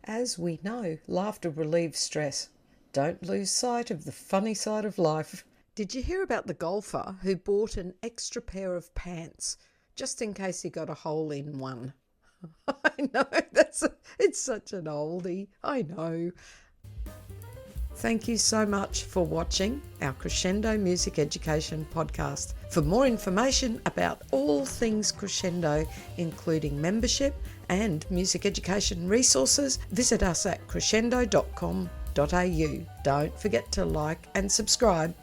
As we know, laughter relieves stress. Don't lose sight of the funny side of life. Did you hear about the golfer who bought an extra pair of pants just in case he got a hole in one? I know, it's such an oldie, I know. Thank you so much for watching our Crescendo Music Education podcast. For more information about all things crescendo, including membership and music education resources, visit us at crescendo.com.au. Don't forget to like and subscribe.